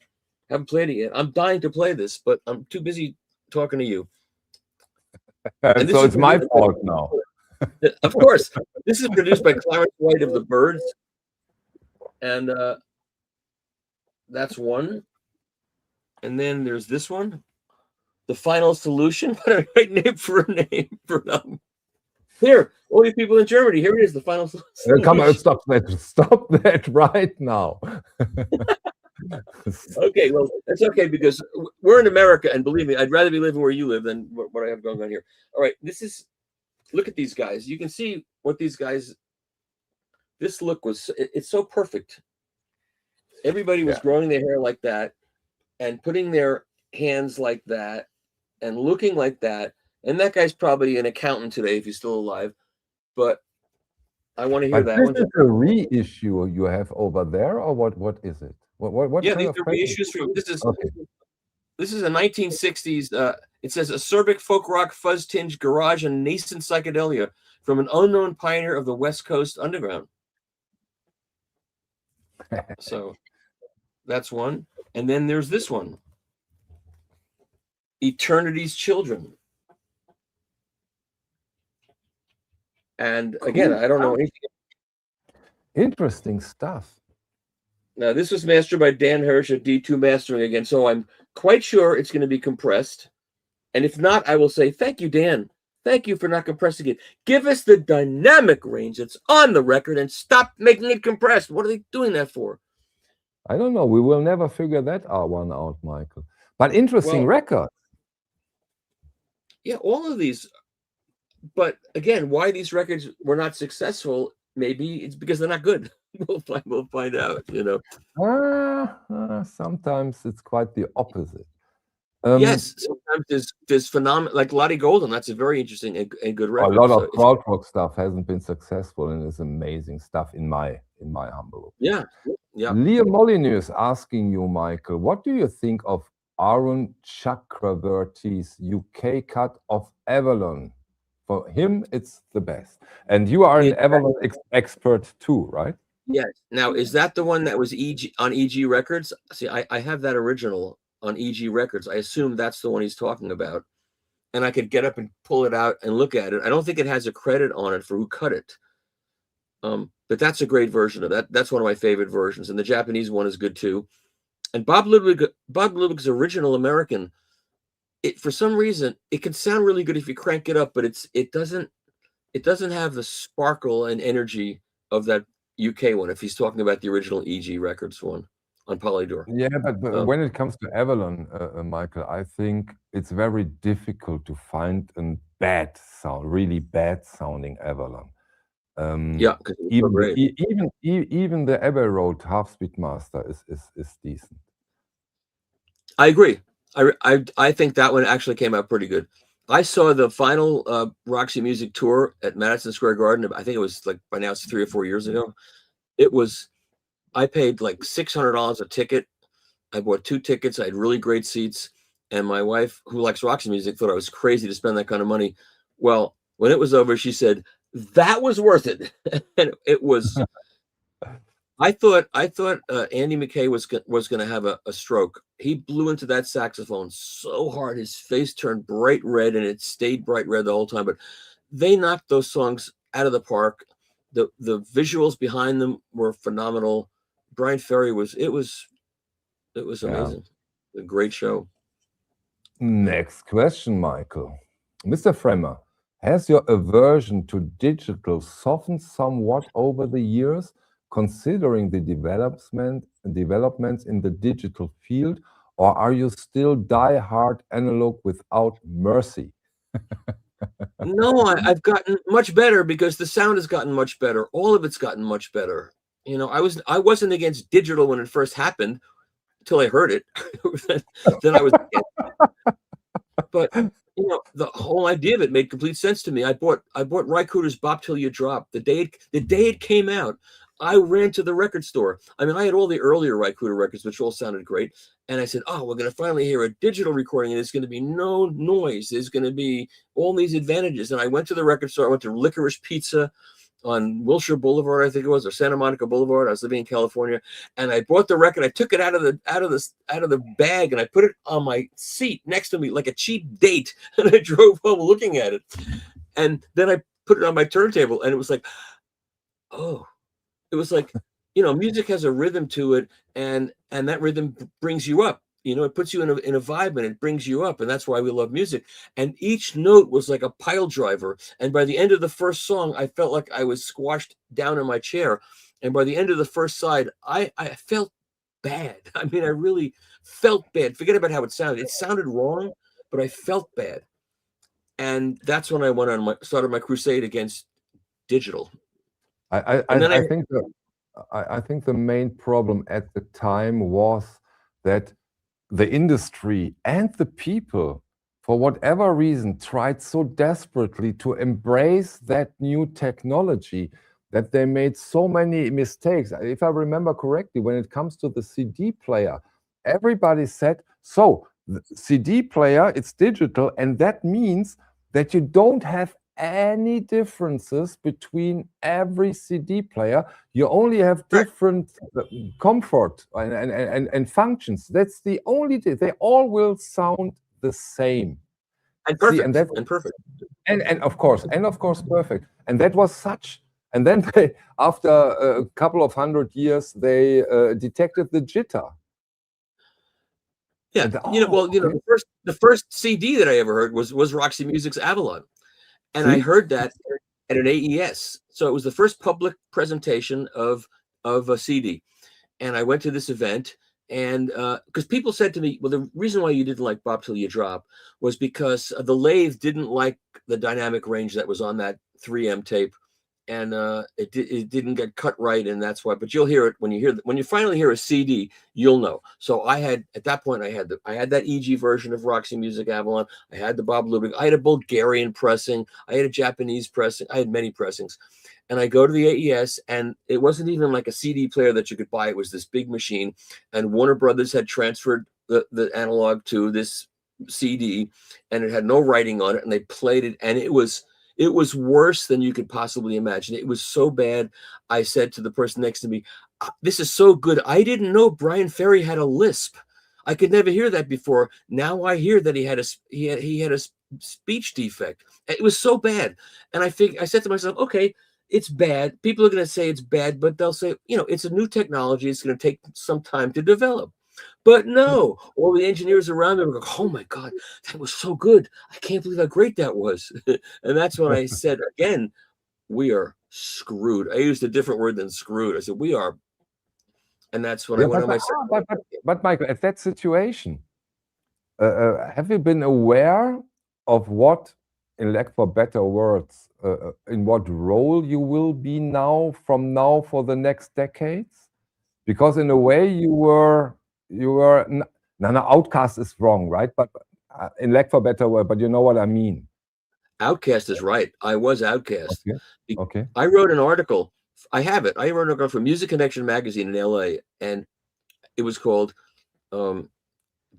Haven't played it yet. I'm dying to play this, but I'm too busy talking to you. So it's my fault now. Of course. This is produced by Clarence White of the Byrds. And that's one. And then there's this one. The Final Solution. What a great name for a name. Here, all you people in Germany, here it is, The Final Solution. Come on, stop that right now. Okay, well, that's okay, because we're in America, and believe me, I'd rather be living where you live than what I have going on here. All right, look at these guys. You can see what these guys, this look was, it's so perfect. Everybody was growing their hair like that and putting their hands like that and looking like that. And that guy's probably an accountant today if he's still alive. But I want to hear that one. This is a reissue you have over there, or what is it? What yeah, kind these of are reissues from this is okay. This is a 1960s. It says acerbic folk rock, fuzz tinge, garage, and nascent psychedelia from an unknown pioneer of the West Coast underground. So that's one. And then there's this one, Eternity's Children. And again, I don't know anything. Interesting stuff. Now, this was mastered by Dan Hirsch at D2 Mastering again, so I'm quite sure it's going to be compressed. And if not, I will say, thank you, Dan. Thank you for not compressing it. Give us the dynamic range that's on the record and stop making it compressed. What are they doing that for? I don't know. We will never figure that one out, Michael. But interesting record. Yeah, all of these. But again, why these records were not successful, maybe it's because they're not good. We'll find out, you know. Sometimes it's quite the opposite. Yes, sometimes there's phenomenal, like Lottie Golden. That's a very interesting and good record. A lot of krautrock stuff hasn't been successful, and it's amazing stuff in my humble opinion. Yeah. Leah Molyneux is asking you, Michael, what do you think of Arun Chakravarti's UK cut of Avalon? For him, it's the best. And you are an Avalon expert too, right? Yes. Now, is that the one that was on EG Records? See, I have that original on EG Records. I assume that's the one he's talking about. And I could get up and pull it out and look at it. I don't think it has a credit on it for who cut it. But that's a great version of that. That's one of my favorite versions. And the Japanese one is good too. And Bob Ludwig's original American, for some reason, it can sound really good if you crank it up, but it doesn't have the sparkle and energy of that UK one, if he's talking about the original EG Records one Polydor. Yeah, but when it comes to Avalon, Michael, I think it's very difficult to find a really bad sounding Avalon. Yeah, because it was so Even great. even the Abbey Road half speed master is decent. I agree. I think that one actually came out pretty good. I saw the final Roxy Music tour at Madison Square Garden. I think it was like, by now it's 3 or 4 years ago. It was, I paid like $600 a ticket. I bought 2 tickets. I had really great seats. And my wife, who likes Roxy Music, thought I was crazy to spend that kind of money. Well, when it was over, she said, that was worth it. And it was, I thought Andy McKay was going to have a stroke. He blew into that saxophone so hard, his face turned bright red, and it stayed bright red the whole time. But they knocked those songs out of the park. The visuals behind them were phenomenal. Brian Ferry was amazing. A great show. Next question, Michael. Mr. Fremer, has your aversion to digital softened somewhat over the years, considering the developments in the digital field, or are you still die-hard analog without mercy? No, I've gotten much better because the sound has gotten much better. All of it's gotten much better. You know, I wasn't against digital when it first happened until I heard it. Then I was against it. But you know, the whole idea of it made complete sense to me. I bought Ry Cooder's Bop Till You Drop the day it came out. I ran to the record store. I mean, I had all the earlier Ry Cooder records, which all sounded great. And I said, oh, we're going to finally hear a digital recording, and there's going to be no noise. There's going to be all these advantages. And I went to the record store. I went to Licorice Pizza on Wilshire Boulevard, I think it was, or Santa Monica Boulevard. I was living in California, and I bought the record. I took it out of the bag, and I put it on my seat next to me like a cheap date. And I drove home looking at it. And then I put it on my turntable, and it was like, oh. It was like, you know, music has a rhythm to it, and that rhythm brings you up. You know, it puts you in a vibe, and it brings you up, and that's why we love music. And each note was like a pile driver. And by the end of the first song, I felt like I was squashed down in my chair. And by the end of the first side, I felt bad. I mean, I really felt bad. Forget about how it sounded. It sounded wrong, but I felt bad. And that's when I started my crusade against digital. I think the main problem at the time was that the industry and the people, for whatever reason, tried so desperately to embrace that new technology that they made so many mistakes. If I remember correctly, when it comes to the CD player, everybody said, so the CD player, it's digital, and that means that you don't have any differences between every CD player. You only have different comfort and functions. That's the only thing. They all will sound the same. And perfect. And perfect. And of course, perfect. And that was such. And then they, after a couple of 100 years, they detected the jitter. Yeah, the first CD that I ever heard was Roxy Music's Avalon. And I heard that at an AES. So it was the first public presentation of a CD. And I went to this event, and because people said to me, well, the reason why you didn't like Bop Till You Drop was because the lathe didn't like the dynamic range that was on that 3M tape. And it didn't get cut right, and that's why. But you'll hear it when you finally hear a CD, you'll know. So at that point I had that EG version of Roxy Music Avalon. I had the Bob Ludwig. I had a Bulgarian pressing. I had a Japanese pressing. I had many pressings. And I go to the AES, and it wasn't even like a CD player that you could buy. It was this big machine, and Warner Brothers had transferred the analog to this CD, and it had no writing on it, and they played it, and it was worse than you could possibly imagine. It was so bad. I said to the person next to me, this is so good. I didn't know Brian Ferry had a lisp. I could never hear that before. Now I hear that he had a speech defect. It was so bad. And I said to myself, okay, it's bad. People are going to say it's bad, but they'll say, it's a new technology. It's going to take some time to develop. But no, all the engineers around me were like, oh my God, that was so good. I can't believe how great that was. And that's when I said, again, we are screwed. I used a different word than screwed. I said, we are And that's when I went on my second. But Michael, at that situation, have you been aware of what, in lack for better words, in what role you will be now for the next decades? Because in a way you were no, outcast is wrong, right? But in lack for better word, but you know what I mean. Outcast is right. I was outcast. Okay. I wrote an article. I have it. I wrote an article for Music Connection magazine in LA, and it was called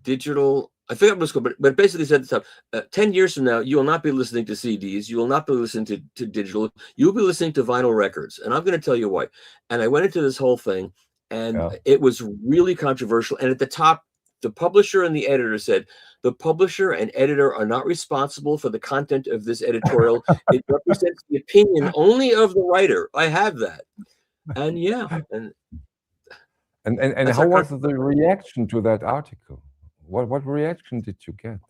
Digital. I forget what it was called, but basically said at the top, 10 years from now, you will not be listening to CDs. You will not be listening to digital. You'll be listening to vinyl records. And I'm going to tell you why. And I went into this whole thing, and it was really controversial. And at the top, the publisher and the editor said, the publisher and editor are not responsible for the content of this editorial. It represents the opinion only of the writer. I have that. And yeah. And how was the reaction to that article? What reaction did you get?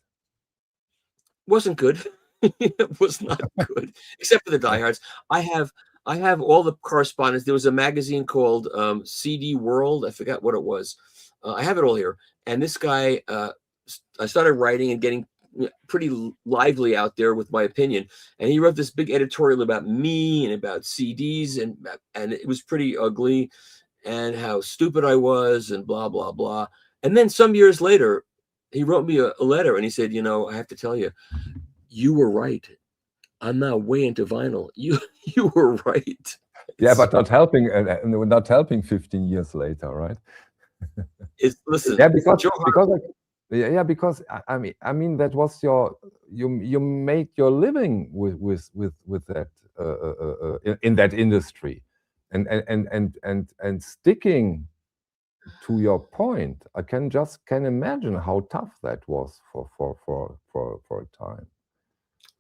Wasn't good. It was not good, except for the diehards. I have all the correspondence. There was a magazine called CD World. I forgot what it was. I have it all here. And this guy, I started writing and getting pretty lively out there with my opinion. And he wrote this big editorial about me and about CDs, and it was pretty ugly, and how stupid I was, and blah, blah, blah. And then some years later, he wrote me a letter, and he said, you know, I have to tell you, you were right. I'm now way into vinyl. You were right. Yeah, but not helping 15 years later, right? Listen. Yeah, because I mean that was you made your living with that in that industry, and sticking to your point, I can imagine how tough that was for a time.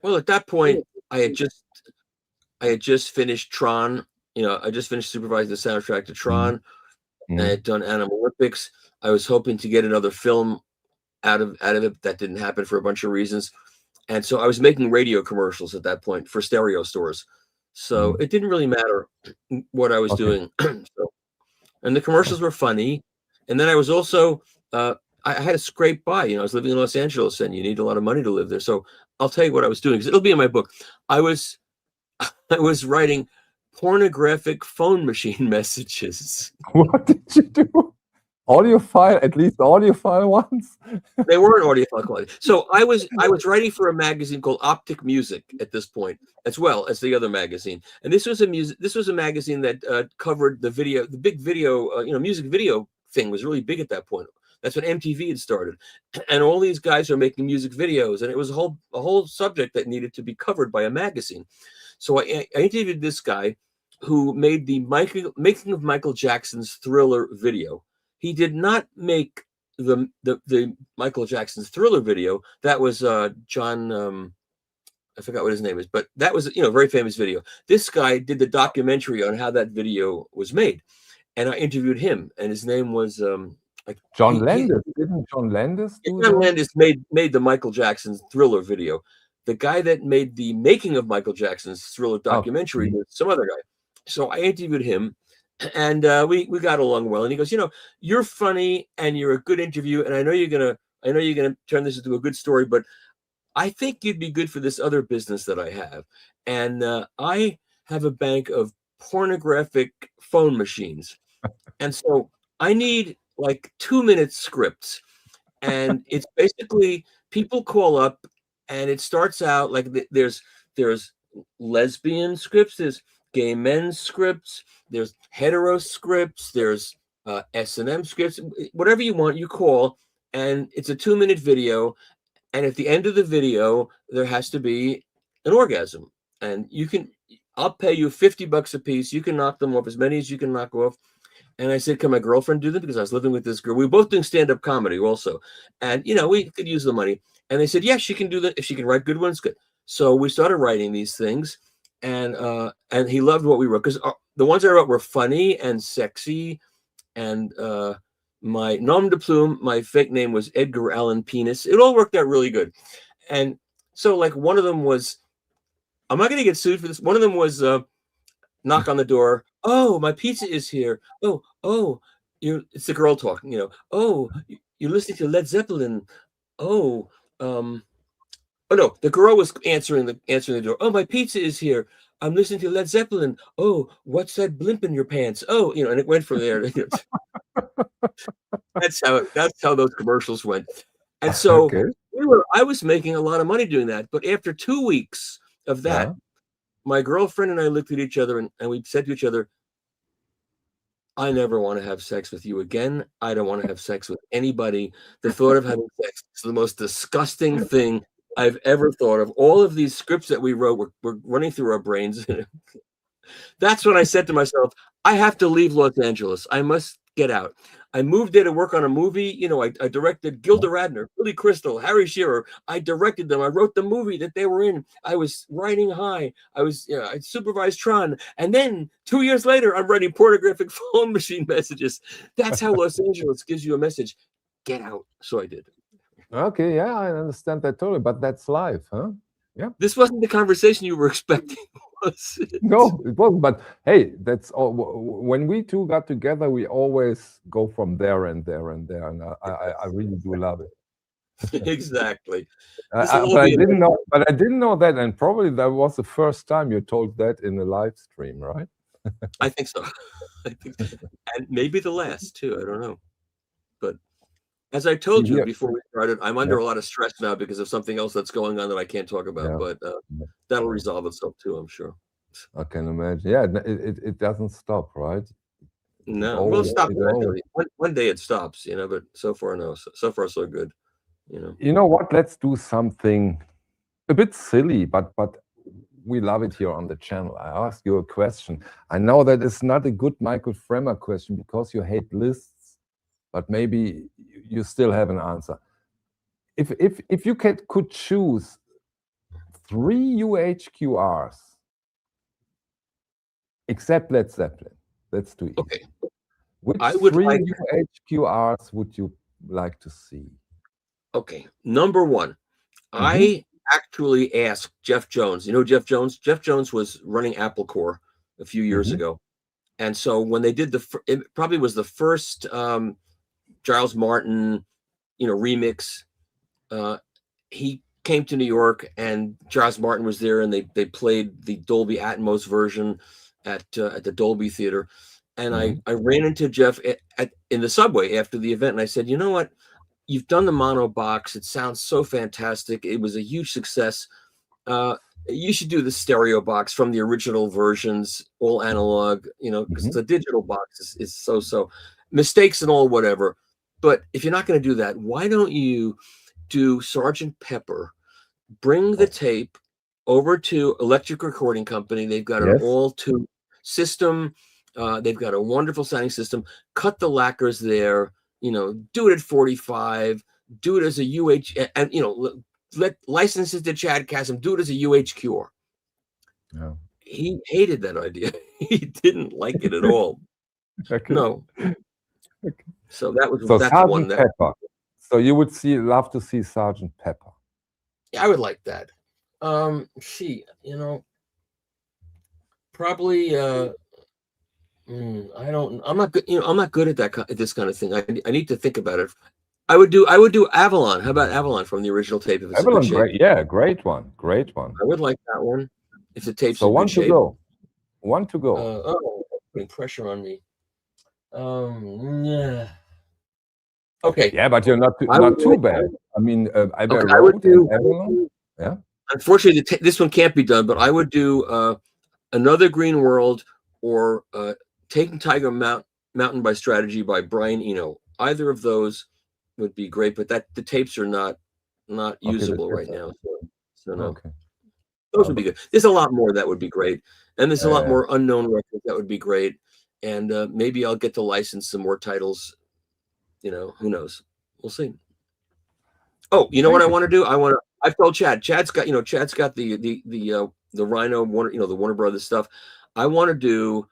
Well, at that point, I had just finished Tron. You know, I just finished supervising the soundtrack to Tron. I had done Animal Olympics. I was hoping to get another film out of it. That didn't happen for a bunch of reasons. And so I was making radio commercials at that point for stereo stores. So it didn't really matter what I was doing. And the commercials were funny. And then I was also, I had to scrape by. You know, I was living in Los Angeles, and you need a lot of money to live there. So I'll tell you what I was doing, because it'll be in my book. I was writing pornographic phone machine messages. What did you do? Audiophile, at least audiophile ones? They weren't audiophile quality. So I was writing for a magazine called Optic Music at this point, as well as the other magazine. And this was a magazine that covered the big video, music video thing was really big at that point. That's when MTV had started, and all these guys are making music videos, and it was a whole subject that needed to be covered by a magazine. So I interviewed this guy who made the making of Michael Jackson's Thriller video. He did not make the Michael Jackson's Thriller video. That was John. I forgot what his name is, but that was a very famous video. This guy did the documentary on how that video was made, and I interviewed him, and his name was John Landis. Didn't John Landis do John Landis made the Michael Jackson's Thriller video. The guy that made the making of Michael Jackson's Thriller documentary was some other guy. So I interviewed him, and we got along well. And he goes, you're funny and you're a good interview, and I know you're gonna turn this into a good story, but I think you'd be good for this other business that I have. And I have a bank of pornographic phone machines, and so I need like 2-minute scripts, and it's basically people call up, and it starts out like there's lesbian scripts, there's gay men's scripts, there's hetero scripts, there's S&M scripts, whatever you want, you call, and it's a 2-minute video, and at the end of the video there has to be an orgasm, and I'll pay you $50 a piece. You can knock them off, as many as you can knock off. And I said, can my girlfriend do them? Because I was living with this girl. We were both doing stand-up comedy also. And, we could use the money. And they said, yeah, she can do that. If she can write good ones, good. So we started writing these things. And he loved what we wrote. Because the ones I wrote were funny and sexy. And my nom de plume, my fake name was Edgar Allan Penis. It all worked out really good. And so, like, one of them was, I'm not going to get sued for this. One of them was knock on the door. Oh, my pizza is here. Oh, it's the girl talking, oh, you're listening to Led Zeppelin. Oh, oh no, the girl was answering the door. Oh, my pizza is here. I'm listening to Led Zeppelin. Oh, what's that blimp in your pants? Oh, and it went from there. That's how those commercials went. And so Okay. I was making a lot of money doing that. But after 2 weeks of that, my girlfriend and I looked at each other and we said to each other, I never want to have sex with you again. I don't want to have sex with anybody. The thought of having sex is the most disgusting thing I've ever thought of. All of these scripts that we wrote were running through our brains. That's when I said to myself, I have to leave Los Angeles. I must get out. I moved there to work on a movie. I directed Gilda Radner, Billy Crystal, Harry Shearer. I directed them. I wrote the movie that they were in. I was riding high. I supervised Tron. And then 2 years later, I'm writing pornographic phone machine messages. That's how Los Angeles gives you a message. Get out. So I did. Okay, yeah, I understand that totally, but that's life, huh? Yeah. This wasn't the conversation you were expecting, was it? No, it wasn't. But hey, that's all. When we two got together, we always go from there and there and there, and I really do love it. Exactly. But I didn't know that, and probably that was the first time you told that in a live stream, right? I think so. And maybe the last too. I don't know. But as I told you before we started, I'm under a lot of stress now because of something else that's going on that I can't talk about. But that'll resolve itself too, I'm sure. I can imagine. Yeah, it doesn't stop, right? No, we'll stop eventually. One day it stops, but so far, no. So far, so good, You know what? Let's do something a bit silly, but we love it here on the channel. I ask you a question. I know that it's not a good Michael Fremer question because you hate lists, but maybe you still have an answer. If you could choose 3 UHQRs, except Led Zeppelin, let's do it. Okay. Which 3 UHQRs would you like to see? Okay, number one, I actually asked Jeff Jones. You know Jeff Jones? Jeff Jones was running Apple Corps a few years ago. And so when they did it probably was the first Giles Martin, remix. He came to New York and Giles Martin was there, and they played the Dolby Atmos version at the Dolby Theater. And I ran into Jeff in the subway after the event, and I said, you know what? You've done the mono box. It sounds so fantastic. It was a huge success. You should do the stereo box from the original versions, all analog, because the digital box is so mistakes and all, whatever. But if you're not going to do that, why don't you do Sgt. Pepper, bring the tape over to Electric Recording Company. They've got an all-tube system. They've got a wonderful sounding system. Cut the lacquers there. Do it at 45. Do it as a and let license it to Chad Kassem. Do it as a UHQR. Yeah. He hated that idea. He didn't like it at all. No. So that's one that. Pepper. So you would love to see Sgt. Pepper. Yeah, I would like that. Probably. I'm not good. I'm not good at this kind of thing. I need to think about it. I would do Avalon. How about Avalon from the original tape? If it's Avalon, great one. I would like that one. If the tape's so in good shape. One to go. Putting pressure on me. Okay. Yeah, but you're not too bad. I mean, I would do Avalon. Yeah. Unfortunately, this one can't be done. But I would do Another Green World or Taking Tiger Mountain by Strategy by Brian Eno. Either of those would be great, but the tapes are not usable right now. So no. Okay. Those would be good. There's a lot more that would be great. And there's a lot more unknown records that would be great. And maybe I'll get to license some more titles. Who knows? We'll see. Oh, you know what I want to do? I've told Chad. Chad's got the Rhino Warner, the Warner Brothers stuff. I want to do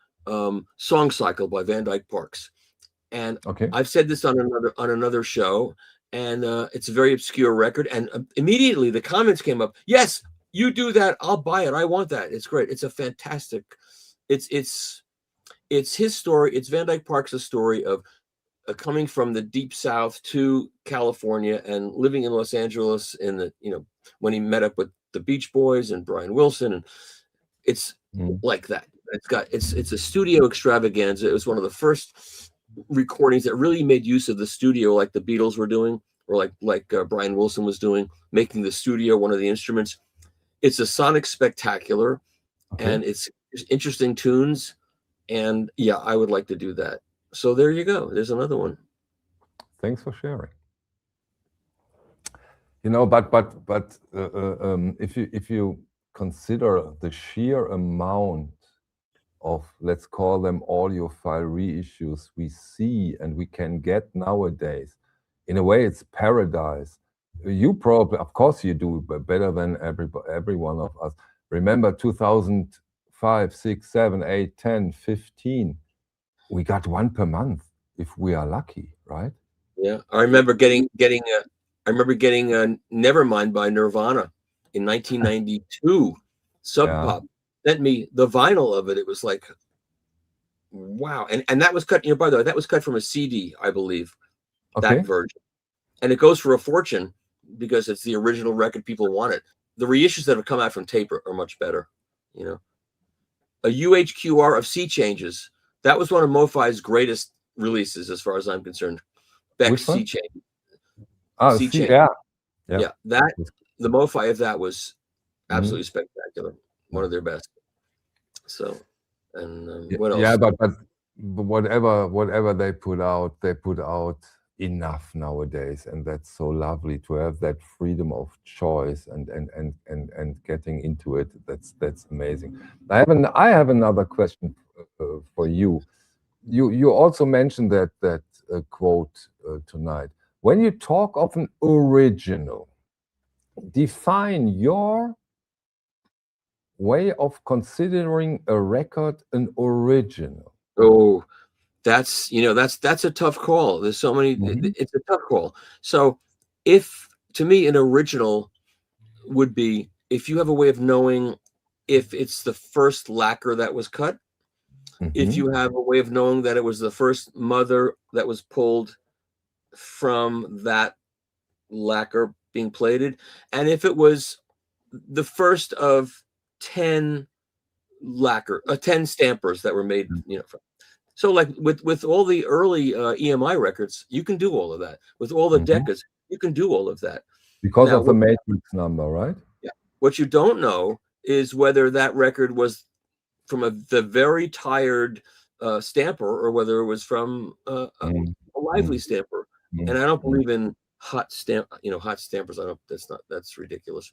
Song Cycle by Van Dyke Parks. And I've said this on another show, and it's a very obscure record. And immediately the comments came up. Yes, you do that. I'll buy it. I want that. It's great. It's a fantastic. It's his story. It's Van Dyke Parks' story of coming from the deep South to California and living in Los Angeles in the, when he met up with the Beach Boys and Brian Wilson, and it's like that. It's a studio extravaganza. It was one of the first recordings that really made use of the studio, like the Beatles were doing, or like Brian Wilson was doing, making the studio one of the instruments. It's a sonic spectacular, and it's interesting tunes, and yeah, I would like to do that. So there you go. There's another one. Thanks for sharing. But if you consider the sheer amount of, let's call them audiophile reissues we see and we can get nowadays, in a way it's paradise. You probably, of course you do, but better than every one of us. Remember 2005, 6, 7, 8, 10, 15, we got one per month if we are lucky, right? Yeah, I remember getting Nevermind by Nirvana in 1992. Sub Pop sent me the vinyl of it. It was like, wow. And that was cut, by the way, that was cut from a CD, I believe, that version. And it goes for a fortune because it's the original record people wanted. The reissues that have come out from tape are much better, A UHQR of Sea Changes. That was one of MoFi's greatest releases, as far as I'm concerned. Beck's Sea Change. Sea Change. Yeah. That the MoFi of that was absolutely spectacular. One of their best. So, and what else? Yeah, but whatever they put out enough nowadays, and that's so lovely to have that freedom of choice and getting into it. That's amazing. I have another question for you. You also mentioned that quote tonight. When you talk of an original, define your way of considering a record an original. Oh, that's a tough call. There's so many. It's a tough call. So, to me, an original would be if you have a way of knowing if it's the first lacquer that was cut. If you have a way of knowing that it was the first mother that was pulled from that lacquer being plated, and if it was the first of 10 stampers that were made, so like with all the early EMI records, you can do all of that. With all the Deccas, you can do all of that because of the matrix number, right? Yeah. What you don't know is whether that record was from the very tired stamper or whether it was from a lively stamper. And I don't believe in hot stampers. That's ridiculous.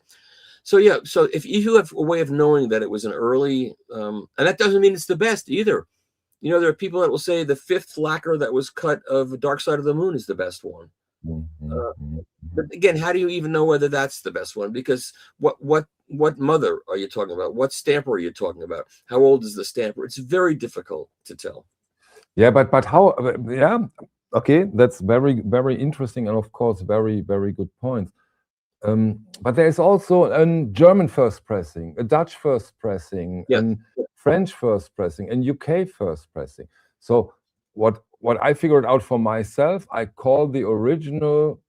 So yeah, so if you have a way of knowing that it was an early, and that doesn't mean it's the best either. There are people that will say the fifth lacquer that was cut of Dark Side of the Moon is the best one. But again, how do you even know whether that's the best one? Because what mother are you talking about? What stamper are you talking about? How old is the stamper? It's very difficult to tell. Yeah, but how? Yeah, okay, that's very, very interesting, and of course, very, very good points. But there's also a German first pressing, a Dutch first pressing, and French first pressing, and UK first pressing. So what I figured out for myself, I call the original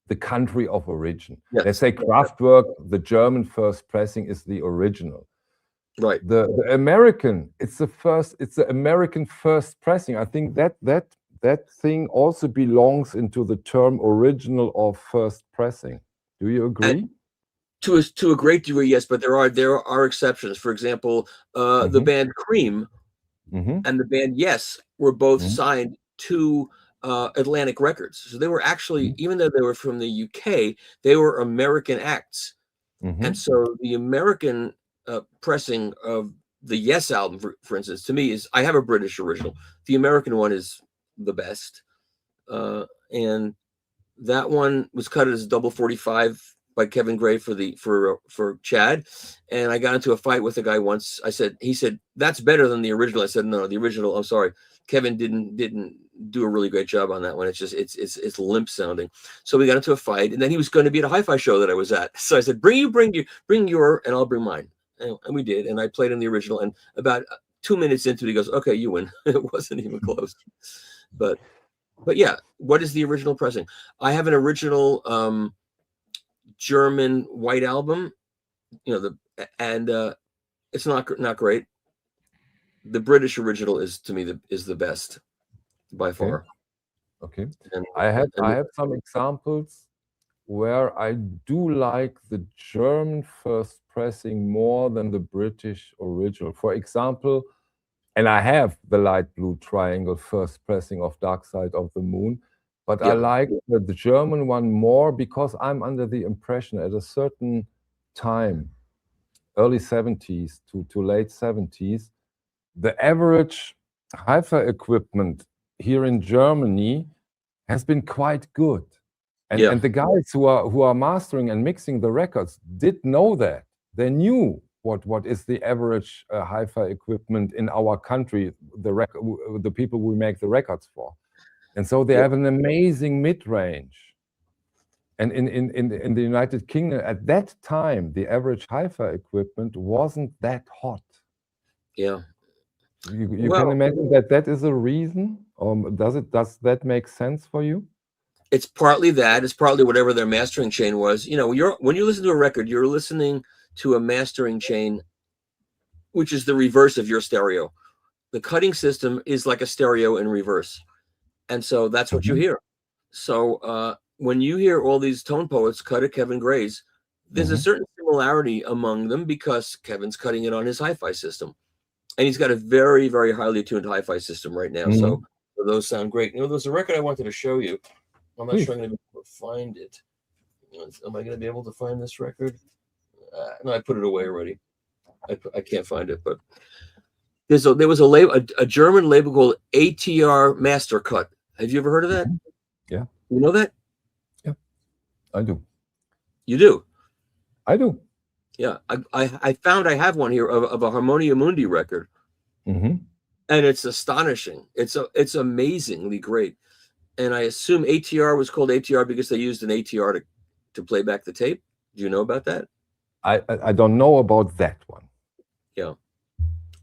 the country of origin. Yes. Let's say Kraftwerk, the German first pressing is the original. Right. The American, it's the American first pressing. I think that thing also belongs into the term original or first pressing. Do you agree? And to a great degree, yes, but there are exceptions. For example, the band Cream and the band Yes were both signed to Atlantic Records. So they were actually, even though they were from the UK, they were American acts. And so the American pressing of the Yes album, for instance, to me I have a British original. The American one is the best. And that one was cut as a double 45 by Kevin Gray for Chad. And I got into a fight with a guy once. He said, that's better than the original. I said, no, the original, I'm sorry. Kevin didn't do a really great job on that one. It's just, it's limp sounding. So we got into a fight, and then he was going to be at a hi-fi show that I was at. So I said, bring your, and I'll bring mine. And we did. And I played him the original. And about 2 minutes into it, he goes, okay, you win. It wasn't even close. But But yeah, what is the original pressing? I have an original German white album, it's not great. The British original is, to me, the best by far. Okay. And I have some examples where I do like the German first pressing more than the British original. For example, and I have the light blue triangle first pressing of Dark Side of the Moon, but I like the German one more because I'm under the impression at a certain time, early 70s to late 70s, the average hi-fi equipment here in Germany has been quite good. And the guys who are mastering and mixing the records did know that. They knew what is the average hi-fi equipment in our country, the people we make the records for. And so they have an amazing mid-range. And in the United Kingdom, at that time, the average hi-fi equipment wasn't that hot. Yeah. You can imagine that is a reason? Does that make sense for you? It's partly that. It's partly whatever their mastering chain was. When you listen to a record, you're listening to a mastering chain, which is the reverse of your stereo. The cutting system is like a stereo in reverse. And so that's what you hear. So when you hear all these tone poets cut at Kevin Gray's, there's a certain similarity among them because Kevin's cutting it on his hi-fi system. And he's got a very, very highly tuned hi-fi system right now. So those sound great. There's a record I wanted to show you. I'm not sure I'm going to be able to find it. Am I going to be able to find this record? No, I put it away already. I can't find it, but there was a German label called ATR Master Cut. Have you ever heard of that? Yeah. You know that? Yeah, I do. You do? I do. Yeah. I found I have one here of a Harmonia Mundi record. And it's astonishing. It's amazingly great. And I assume ATR was called ATR because they used an ATR to play back the tape. Do you know about that? I don't know about that one. Yeah.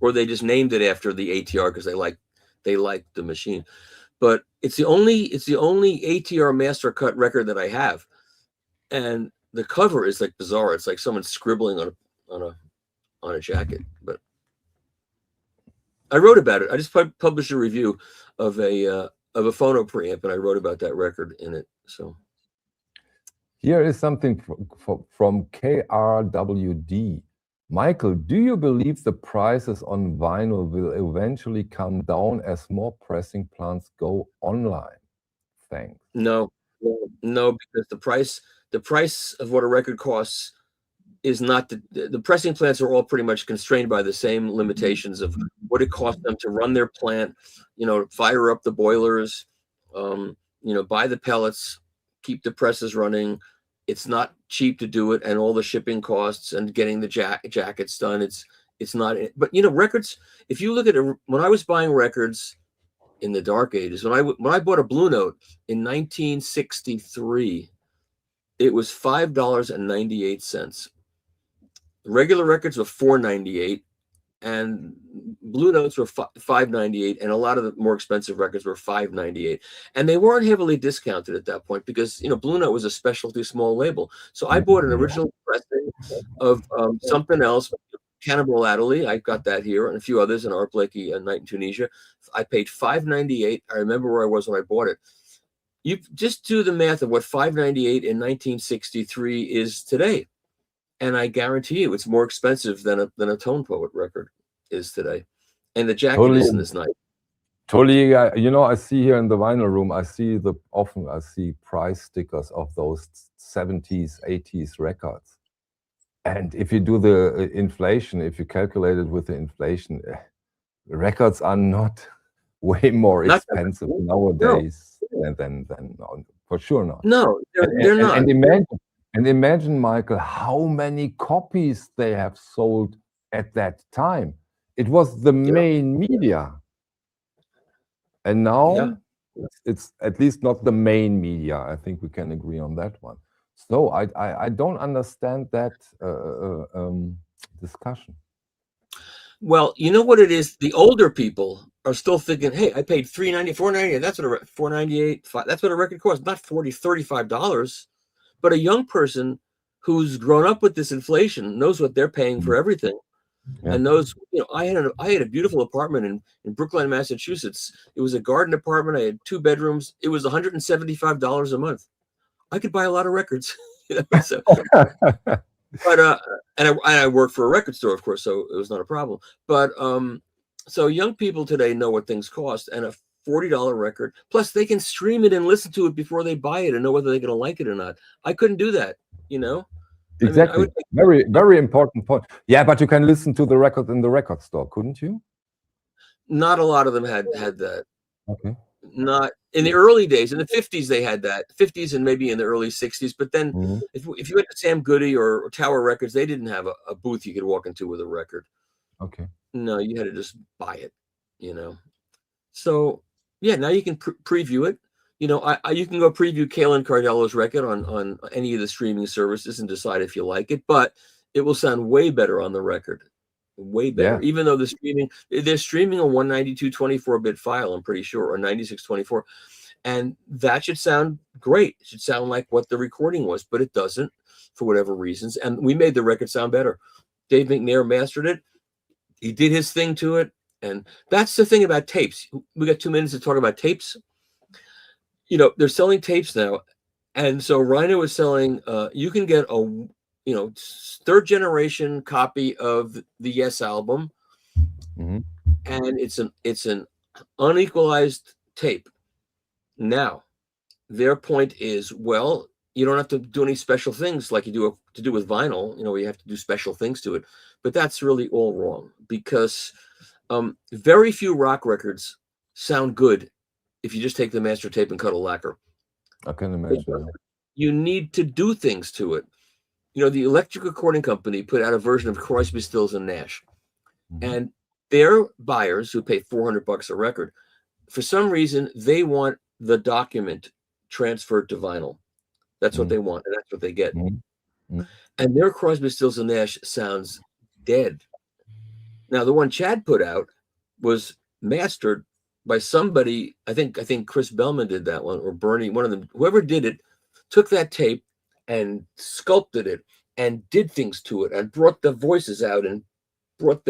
Or they just named it after the ATR because they liked the machine. But it's the only ATR Master Cut record that I have. And the cover is like bizarre. It's like someone scribbling on a jacket. But I wrote about it. I just published a review of a phono preamp, and I wrote about that record in it. So here is something from KRWD. Michael, do you believe the prices on vinyl will eventually come down as more pressing plants go online? Thanks. No, because the price of what a record costs is not the pressing plants are all pretty much constrained by the same limitations of what it costs them to run their plant, fire up the boilers, buy the pellets, keep the presses running. It's not cheap to do it, and all the shipping costs and getting the jackets done. It's not. But records. If you look at it, when I was buying records in the dark ages, when I bought a Blue Note in 1963, it was $5.98. Regular records were $4.98, and Blue Notes were $5.98, and a lot of the more expensive records were $5.98, and they weren't heavily discounted at that point because Blue Note was a specialty small label. So I bought an original pressing of something else, Cannibal Adderley. I got that here, and a few others, in Art Blakey and Night in Tunisia. I paid $5.98. I remember where I was when I bought it. You just do the math of what $5.98 in 1963 is today. And I guarantee you, it's more expensive than a Tone Poet record is today, and the jacket isn't as nice. Totally, I see here in the vinyl room, I see price stickers of those 70s, 80s records, and if you do the inflation, if you calculate it with the inflation, records are not way more expensive nowadays than for sure not. No, they're not. And imagine, Michael, how many copies they have sold at that time. It was the main media. And now it's at least not the main media. I think we can agree on that one. So I don't understand that discussion. Well, you know what it is? The older people are still thinking, hey, I paid $3.90, $4.98. That's what $4.98. That's what a record costs, not $40, $35. But a young person who's grown up with this inflation knows what they're paying for everything, and knows. I had a beautiful apartment in Brookline, Massachusetts. It was a garden apartment. I had 2 bedrooms. It was $175 a month. I could buy a lot of records. So. But and I worked for a record store, of course, so it was not a problem. But so young people today know what things cost, and a $40 record, plus they can stream it and listen to it before they buy it and know whether they're going to like it or not. I couldn't do that, Exactly. Very, very important point. Yeah, but you can listen to the record in the record store, couldn't you? Not a lot of them had that. Okay. Not in the early days. In the 50s, they had that. 50s and maybe in the early 60s. But then if you went to Sam Goody or Tower Records, they didn't have a booth you could walk into with a record. Okay. No, you had to just buy it, So, yeah, now you can preview it. You can go preview Kalin Cardello's record on any of the streaming services and decide if you like it. But it will sound way better on the record. Way better, even though they're streaming a 192 24-bit file, I'm pretty sure, or 96 24, and that should sound great. It should sound like what the recording was, but it doesn't for whatever reasons. And we made the record sound better. Dave McNair mastered it. He did his thing to it, and that's the thing about tapes. We got 2 minutes to talk about tapes. They're selling tapes now, and so Rhino is selling. You can get a 3rd generation copy of the Yes album, and it's an unequalized tape. Now, their point is, well, you don't have to do any special things like you do to do with vinyl. You have to do special things to it, but that's really all wrong, because very few rock records sound good if you just take the master tape and cut a lacquer. I can imagine. You need to do things to it. The Electric Recording Company put out a version of Crosby, Stills and Nash, and their buyers, who pay $400 a record, for some reason they want the document transferred to vinyl. That's what they want, and that's what they get. And their Crosby, Stills and Nash sounds dead. Now, the one Chad put out was mastered by somebody. I think Chris Bellman did that one, or Bernie, one of them. Whoever did it took that tape and sculpted it and did things to it and brought the voices out and brought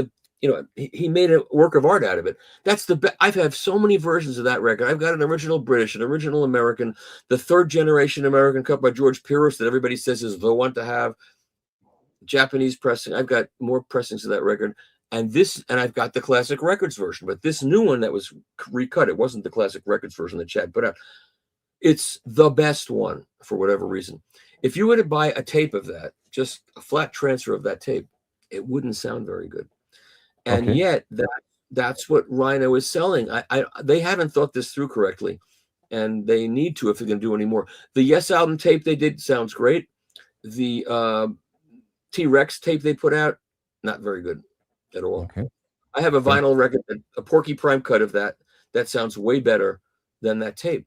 he made a work of art out of it. That's the best. I've had so many versions of that record. I've got an original British, an original American, the 3rd generation American cut by George Pyrrhus that everybody says is the one to have, Japanese pressing. I've got more pressings of that record, and I've got the Classic Records version, but this new one that was recut, it wasn't the Classic Records version that Chad put out. It's the best one for whatever reason. If you were to buy a tape of that, just a flat transfer of that tape, it wouldn't sound very good. And yet that's what Rhino is selling. They haven't thought this through correctly, and they need to if they're going to do any more. The Yes album tape they did sounds great. The T-Rex tape they put out, not very good at all. I have a vinyl record, a Porky Prime cut of that sounds way better than that tape.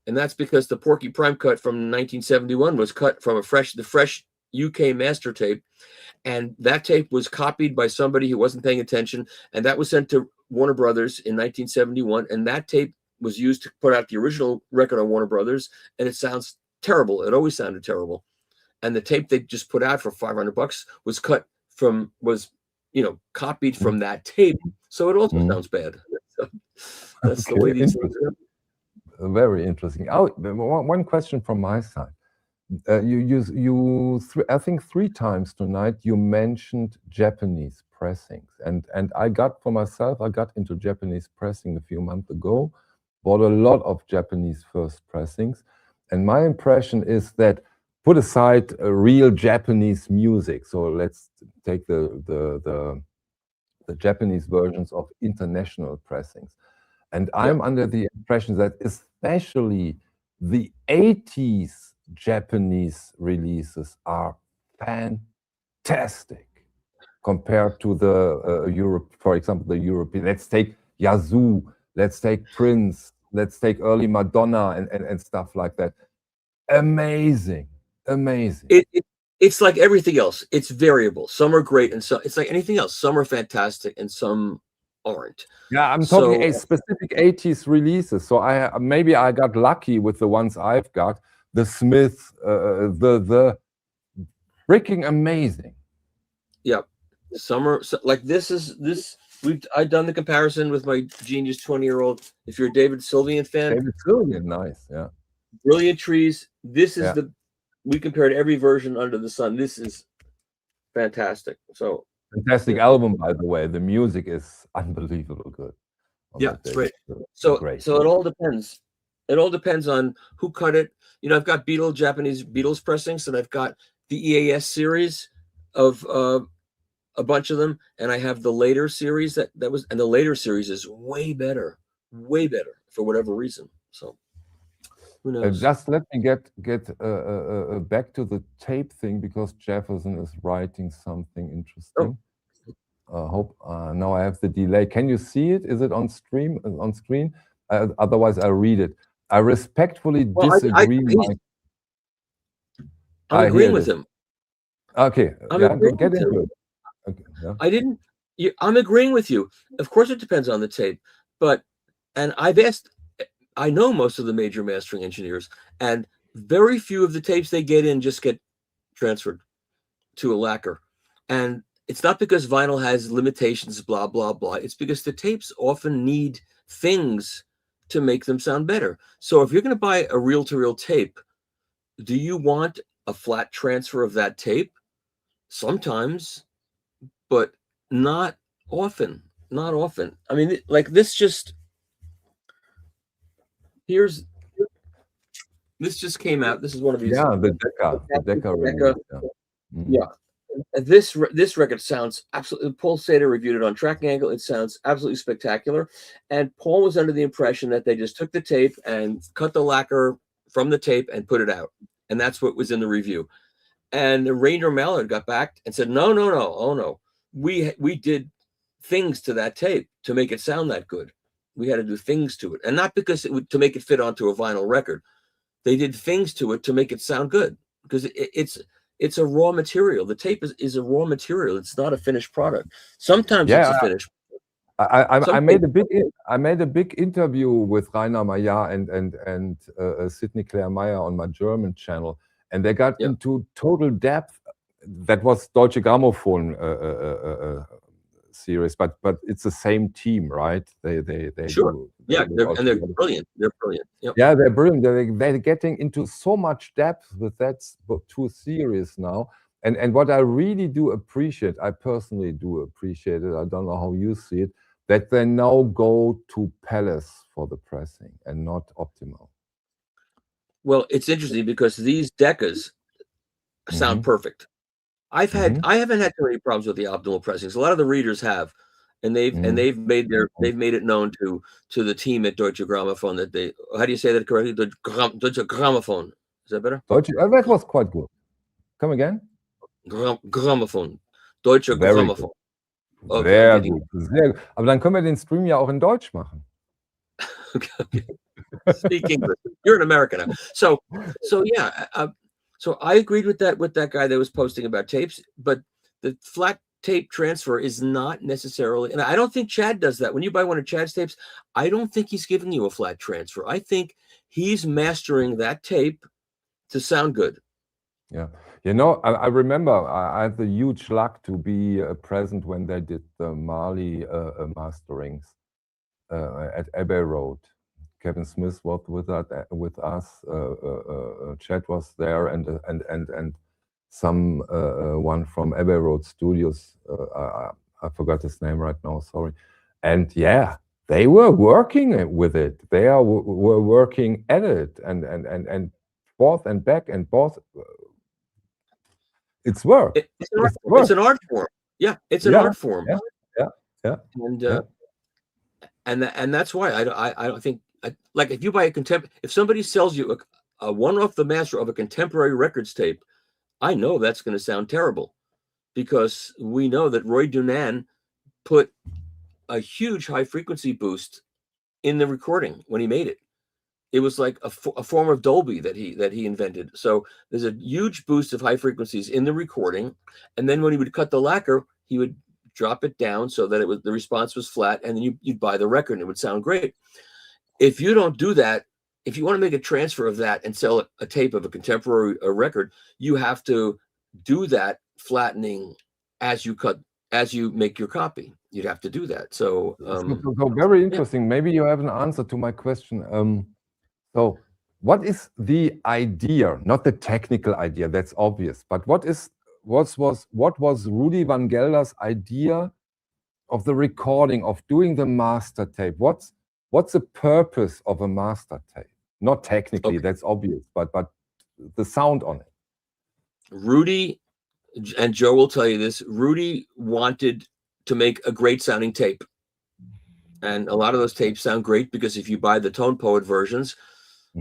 And that's because the Porky Prime cut from 1971 was cut from the fresh UK master tape. And that tape was copied by somebody who wasn't paying attention. And that was sent to Warner Brothers in 1971. And that tape was used to put out the original record on Warner Brothers. And it sounds terrible. It always sounded terrible. And the tape they just put out for $500 was copied from that tape. So it also sounds bad. So that's the way these things are. Very interesting. One question from my side. I think 3 times tonight you mentioned Japanese pressings, and I got into Japanese pressing a few months ago, bought a lot of Japanese first pressings, and my impression is that, put aside real Japanese music, so let's take the Japanese versions of international pressings. And I'm under the impression that especially the 80s Japanese releases are fantastic compared to the Europe, for example, the European. Let's take Yazoo, let's take Prince, let's take early Madonna and stuff like that. Amazing. It's like everything else. It's variable. Some are great, and so it's like anything else. Some are fantastic, and some aren't. Yeah, I'm talking So a specific 80s releases. So maybe I got lucky with the ones I've got. The Smiths, the freaking amazing. yeah, summer like this. I've done the comparison with my Genius 20-year-old. If you're a David Sylvian fan, David Sylvian, nice, yeah. Brilliant Trees. This is we compared every version under the sun. This is fantastic. So fantastic album, by the way. The music is unbelievable good. Yeah, it's great. So it all depends. It all depends on who cut it. You know, I've got Japanese Beatles pressings, and I've got the EAS series of a bunch of them, and I have the later series and the later series is way better for whatever reason. So who knows? Just let me get back to the tape thing, because Jefferson is writing something interesting. Hope now I have the delay. Can you see it? Is it on screen? Otherwise, I'll read it. I respectfully disagree. I'm agreeing with him. Okay, get into it. Okay, yeah. I'm agreeing with you. Of course, it depends on the tape, and I know most of the major mastering engineers, and very few of the tapes they get in just get transferred to a lacquer. And it's not because vinyl has limitations, blah, blah, blah. It's because the tapes often need things to make them sound better. So if you're going to buy a reel-to-reel tape, do you want a flat transfer of that tape? Sometimes, but not often. Not often. I mean, like this just came out. This is one of these. Yeah, the Decca. Yeah. This record sounds absolutely. Paul Sater reviewed it on Tracking Angle. It sounds absolutely spectacular. And Paul was under the impression that they just took the tape and cut the lacquer from the tape and put it out, and that's what was in the review. And Rainer Mallard got back and said, no, oh no, we did things to that tape to make it sound that good. We had to do things to it, and not because to make it fit onto a vinyl record. They did things to it to make it sound good, because it's a raw material. The tape is a raw material. It's not a finished product. Sometimes it's a finished. I made a big interview with Rainer Mayer and Sidney Claire Meyer on my German channel, and they got into total depth. That was Deutsche Grammophon series, but it's the same team, right? They sure. They're brilliant. They're brilliant. Yep. Yeah, they're brilliant. They're getting into so much depth with that two series now. And what I really do appreciate, I personally do appreciate it, I don't know how you see it, that they now go to Palace for the pressing and not Optimal. Well, it's interesting because these Deccas sound perfect. I haven't had too many problems with the Optimal pressings. A lot of the readers have, and they've made it known to the team at Deutsche Grammophon that they, how do you say that correctly? Deutsche Grammophon. Is that better? That was quite good. Come again? Grammophon. Deutsche Grammophon. Okay, sehr gut, sehr gut. Aber dann können wir den Stream ja auch in Deutsch machen. Okay. Speak English. You're an American now. So yeah. So I agreed with that guy that was posting about tapes, but the flat tape transfer is not necessarily, and I don't think Chad does that. When you buy one of Chad's tapes, I don't think he's giving you a flat transfer. I think he's mastering that tape to sound good. Yeah. You know, I remember I had the huge luck to be present when they did the Marley masterings at Abbey Road. Kevin Smith was with us. Chad was there, and some one from Abbey Road Studios. I forgot his name right now. Sorry. And yeah, they were working with it. They were working at it, and forth and back and both. It's work. It's an art form. Yeah, it's an art form. Yeah. And that's why I don't think, like, if you buy if somebody sells you a one off the master of a contemporary records tape, I know that's going to sound terrible, because we know that Roy Dunan put a huge high frequency boost in the recording when he made it. It was like a form of Dolby that he invented. So there's a huge boost of high frequencies in the recording, and then when he would cut the lacquer, he would drop it down so that the response was flat, and then you'd buy the record and it would sound great. If you don't do that, if you want to make a transfer of that and sell a tape of a contemporary record, you have to do that flattening as you make your copy. You'd have to do that. So very interesting. Yeah. Maybe you have an answer to my question. So what is the idea, not the technical idea, that's obvious, but what was Rudy Van Gelder's idea of the recording, of doing the master tape? What's the purpose of a master tape? Not technically, that's obvious, but the sound on it. Rudy, and Joe will tell you this, Rudy wanted to make a great sounding tape. And a lot of those tapes sound great because if you buy the Tone Poet versions,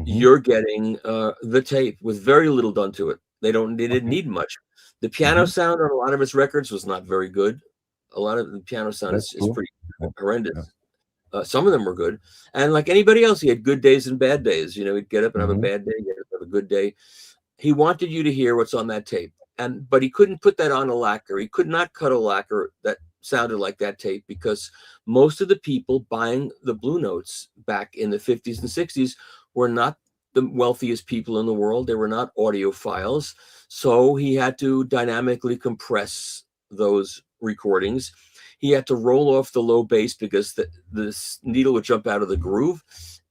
you're getting the tape with very little done to it. They didn't need much. The piano sound on a lot of his records was not very good. A lot of the piano sound is pretty horrendous. Yeah. Some of them were good. And like anybody else, he had good days and bad days. You know, he'd get up and have a bad day, get up and have a good day. He wanted you to hear what's on that tape. But he couldn't put that on a lacquer. He could not cut a lacquer that sounded like that tape because most of the people buying the Blue Notes back in the 50s and 60s were not the wealthiest people in the world. They were not audiophiles. So he had to dynamically compress those recordings. He had to roll off the low bass because the needle would jump out of the groove.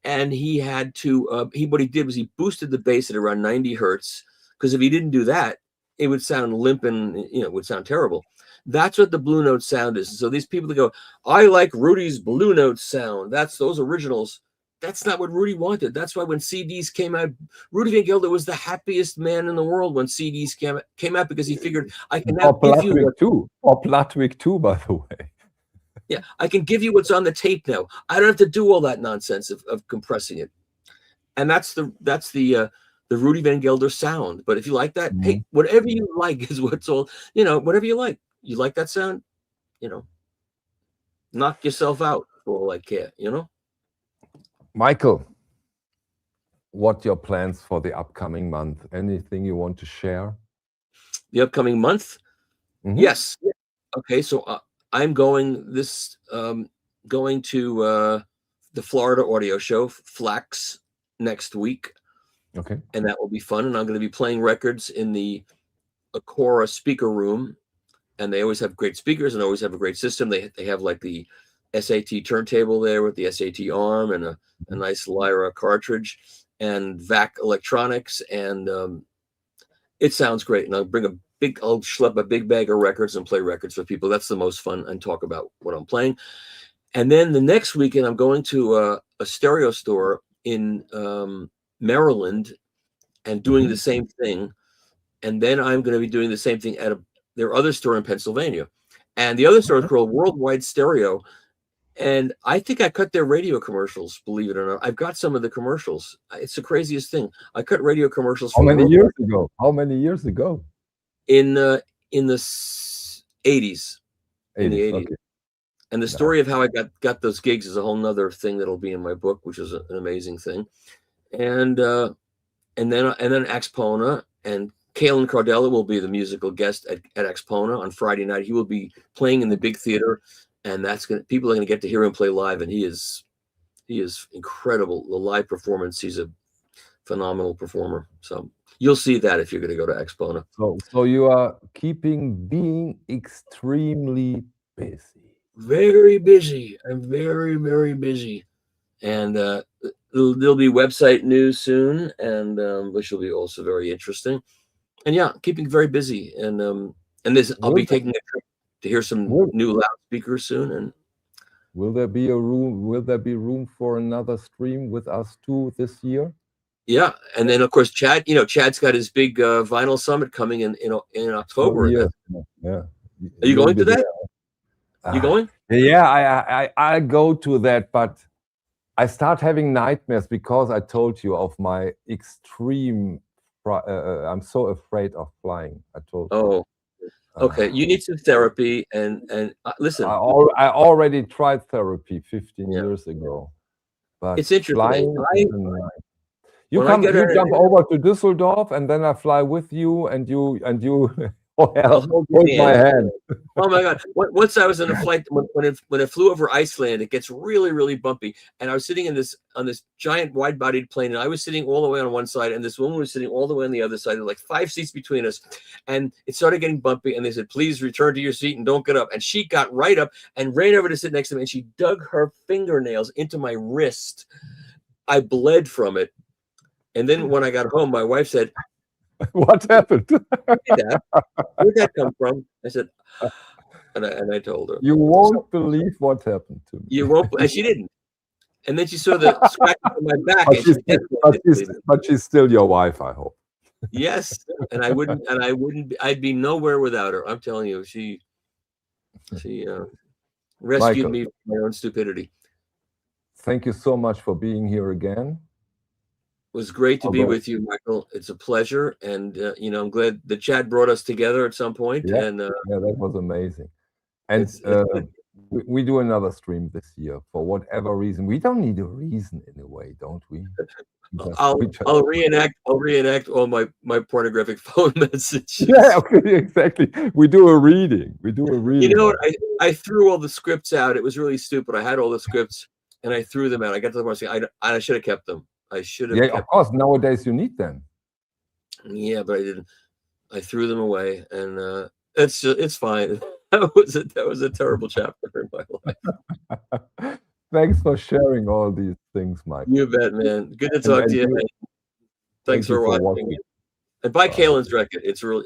And he had to, what he did was he boosted the bass at around 90 hertz. Because if he didn't do that, it would sound limp and, it would sound terrible. That's what the Blue Note sound is. So these people that go, I like Rudy's Blue Note sound. That's those originals. That's not what Rudy wanted. That's why when CDs came out, Rudy Van Gelder was the happiest man in the world when CDs came out because he figured I can now give you too. Or Platwick too, by the way. Yeah, I can give you what's on the tape now. I don't have to do all that nonsense of compressing it. And that's the Rudy Van Gelder sound. But if you like that, hey, whatever you like is what's all, whatever you like. You like that sound, knock yourself out for all I care, Michael, what your plans for the upcoming month? Anything you want to share? The upcoming month? Yes. Okay, so I'm going to the Florida audio show, Flax, next week. Okay. And that will be fun. And I'm going to be playing records in the Acora speaker room. And they always have great speakers and always have a great system. They have like the SAT turntable there with the SAT arm and a nice Lyra cartridge and VAC electronics. And it sounds great. And I'll schlep a big bag of records and play records for people. That's the most fun, and talk about what I'm playing. And then the next weekend, I'm going to a stereo store in Maryland and doing the same thing. And then I'm going to be doing the same thing at their other store in Pennsylvania. And the other store is called Worldwide Stereo. And I think I cut their radio commercials, believe it or not. I've got some of the commercials. It's the craziest thing. I cut radio commercials. How many years ago? How many years ago? In the 80s. In the 80s. Okay. And the story of how I got those gigs is a whole nother thing that'll be in my book, which is an amazing thing. And then Axpona, and Kalin Cardello will be the musical guest at Axpona on Friday night. He will be playing in the big theater, and people are gonna get to hear him play live, and he is incredible. The live performance, he's a phenomenal performer. So you'll see that if you're gonna go to Axpona. So you are being extremely busy. Very busy. I'm very, very busy. And there'll be website news soon, and which will be also very interesting. And yeah, keeping very busy. And I'll be taking a trip to hear some new loudspeakers soon. And will there be room for another stream with us too this year? Yeah, and then of course Chad's got his big vinyl summit coming in October. Yeah. Are you going to that? You going? Yeah, I go to that, but I start having nightmares because I told you of my extreme. I'm so afraid of flying. I told you. Oh, okay. You need some therapy, and listen. I already tried therapy 15 years ago, but it's interesting. You jump over to Düsseldorf, and then I fly with you, and you Oh, I'll hell, hold your hold my hand. Oh my God! Once I was in a flight when it flew over Iceland, it gets really, really bumpy. And I was sitting on this giant wide-bodied plane, and I was sitting all the way on one side, and this woman was sitting all the way on the other side. There were like 5 seats between us, and it started getting bumpy. And they said, "Please return to your seat and don't get up." And she got right up and ran over to sit next to me, and she dug her fingernails into my wrist. I bled from it. And then when I got home, my wife said, "What happened?" "Hey, Dad, where'd that come from?" I said, and I told her. You won't believe what happened to me. You won't, and she didn't. And then she saw the scratch on my back, but she's still your wife, I hope. Yes, and I'd be nowhere without her. I'm telling you, she rescued me from my own stupidity. Thank you so much for being here again. It was great to be with you, Michael. It's a pleasure, and I'm glad the chat brought us together at some point. Yeah, and that was amazing. And we do another stream this year for whatever reason. We don't need a reason in a way, don't we? I'll reenact all my pornographic phone messages. Yeah, okay, exactly. We do a reading. You know what? I threw all the scripts out. It was really stupid. I had all the scripts and I threw them out. I got to the point saying I should have kept them. I should have. Yeah, of course. Nowadays you need them. Yeah, but I didn't. I threw them away, and it's fine. That was a terrible chapter in my life. Thanks for sharing all these things, Mike. You bet, man. Good to talk to you. Thanks for watching. And buy Kalin's record. It's really.